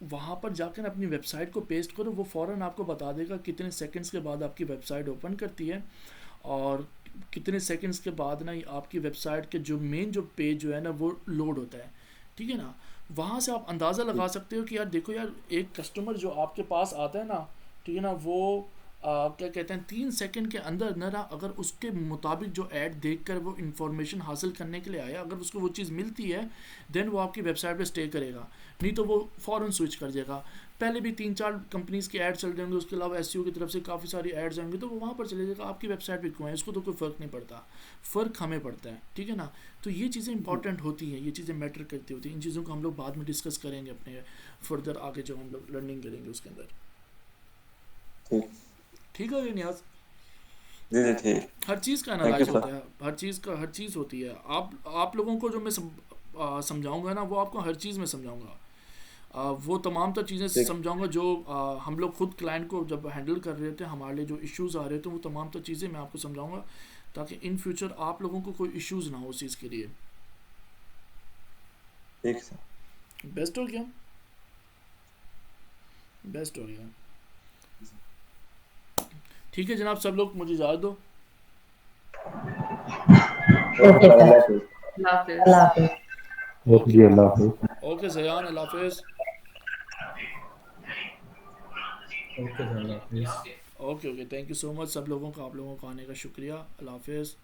Speaker 1: वहाँ पर जाकर अपनी वेबसाइट को पेस्ट करो, वो फ़ौरन आपको बता देगा कितने सेकंड्स के बाद आपकी वेबसाइट ओपन करती है, और कितने सेकंड्स के बाद ना आपकी वेबसाइट के जो मेन जो पेज जो है ना वो लोड होता है, ठीक है ना। वहाँ से आप अंदाज़ा लगा सकते हो कि यार देखो यार, एक कस्टमर जो आपके पास आता है ना, ठीक है ना, वो क्या कहते हैं, 3 सेकंड के अंदर ना अगर उसके मुताबिक जो ऐड देखकर वो इन्फॉर्मेशन हासिल करने के लिए आया, अगर उसको वो चीज़ मिलती है, देन वो आपकी वेबसाइट पे स्टे करेगा, नहीं तो वो फ़ौरन स्विच कर जाएगा। पहले भी 3-4 कंपनीज़ के ऐड चल रहे होंगे, उसके अलावा एसईओ की तरफ से काफ़ी सारी ऐड्स आएंगे, तो वो वहाँ पर चले जाएगा। आपकी वेबसाइट पे क्यों है, इसको तो कोई फ़र्क नहीं पड़ता, फ़र्क हमें पड़ता है, ठीक है ना। तो ये चीज़ें इंपॉर्टेंट होती हैं, ये चीज़ें मैटर करती होती हैं। इन चीज़ों को हम लोग बाद में डिस्कस करेंगे अपने फर्दर आगे जब हम लोग लर्निंग करेंगे उसके अंदर।
Speaker 3: ठीक,
Speaker 1: ठीक है नियाज?
Speaker 3: जी जी ठीक।
Speaker 1: हर चीज़ का
Speaker 3: थैंक यू
Speaker 1: एनालाइज होता
Speaker 3: सर।
Speaker 1: है, हर चीज़ होती है। आप लोगों को जो मैं समझाऊंगा ना, वो आपको हर चीज़ में समझाऊंगा। वो तमाम तो चीज़ें
Speaker 3: ठीक,
Speaker 1: समझाऊंगा जो हम लोग खुद क्लाइंट को जब हैंडल कर रहे थे, हमारे लिए जो इश्यूज़ आ रहे थे, वो तमाम तो चीज़ें मैं आपको समझाऊंगा, ताकि इन फ्यूचर आप लोगों को कोई इश्यूज़ ना हो उस चीज़ के लिए।
Speaker 3: ठीक सर।
Speaker 1: बेस्ट हो गया, बेस्ट हो गया। ठीक है जनाब, सब लोग मुझे इजाज़त दो।
Speaker 2: ओके सर,
Speaker 4: अल्लाह
Speaker 2: अल्लाह
Speaker 4: हाफिज।
Speaker 2: हाफिज।
Speaker 1: ओके,
Speaker 5: जी अल्लाह हाफिज।
Speaker 1: ओके जयान, अल्लाह हाफिज़।
Speaker 6: ओके सर, अल्लाह हाफिज़।
Speaker 1: Okay okay, thank you so much सब लोगों का, आप लोगों को आने का शुक्रिया। अल्लाह हाफिज़।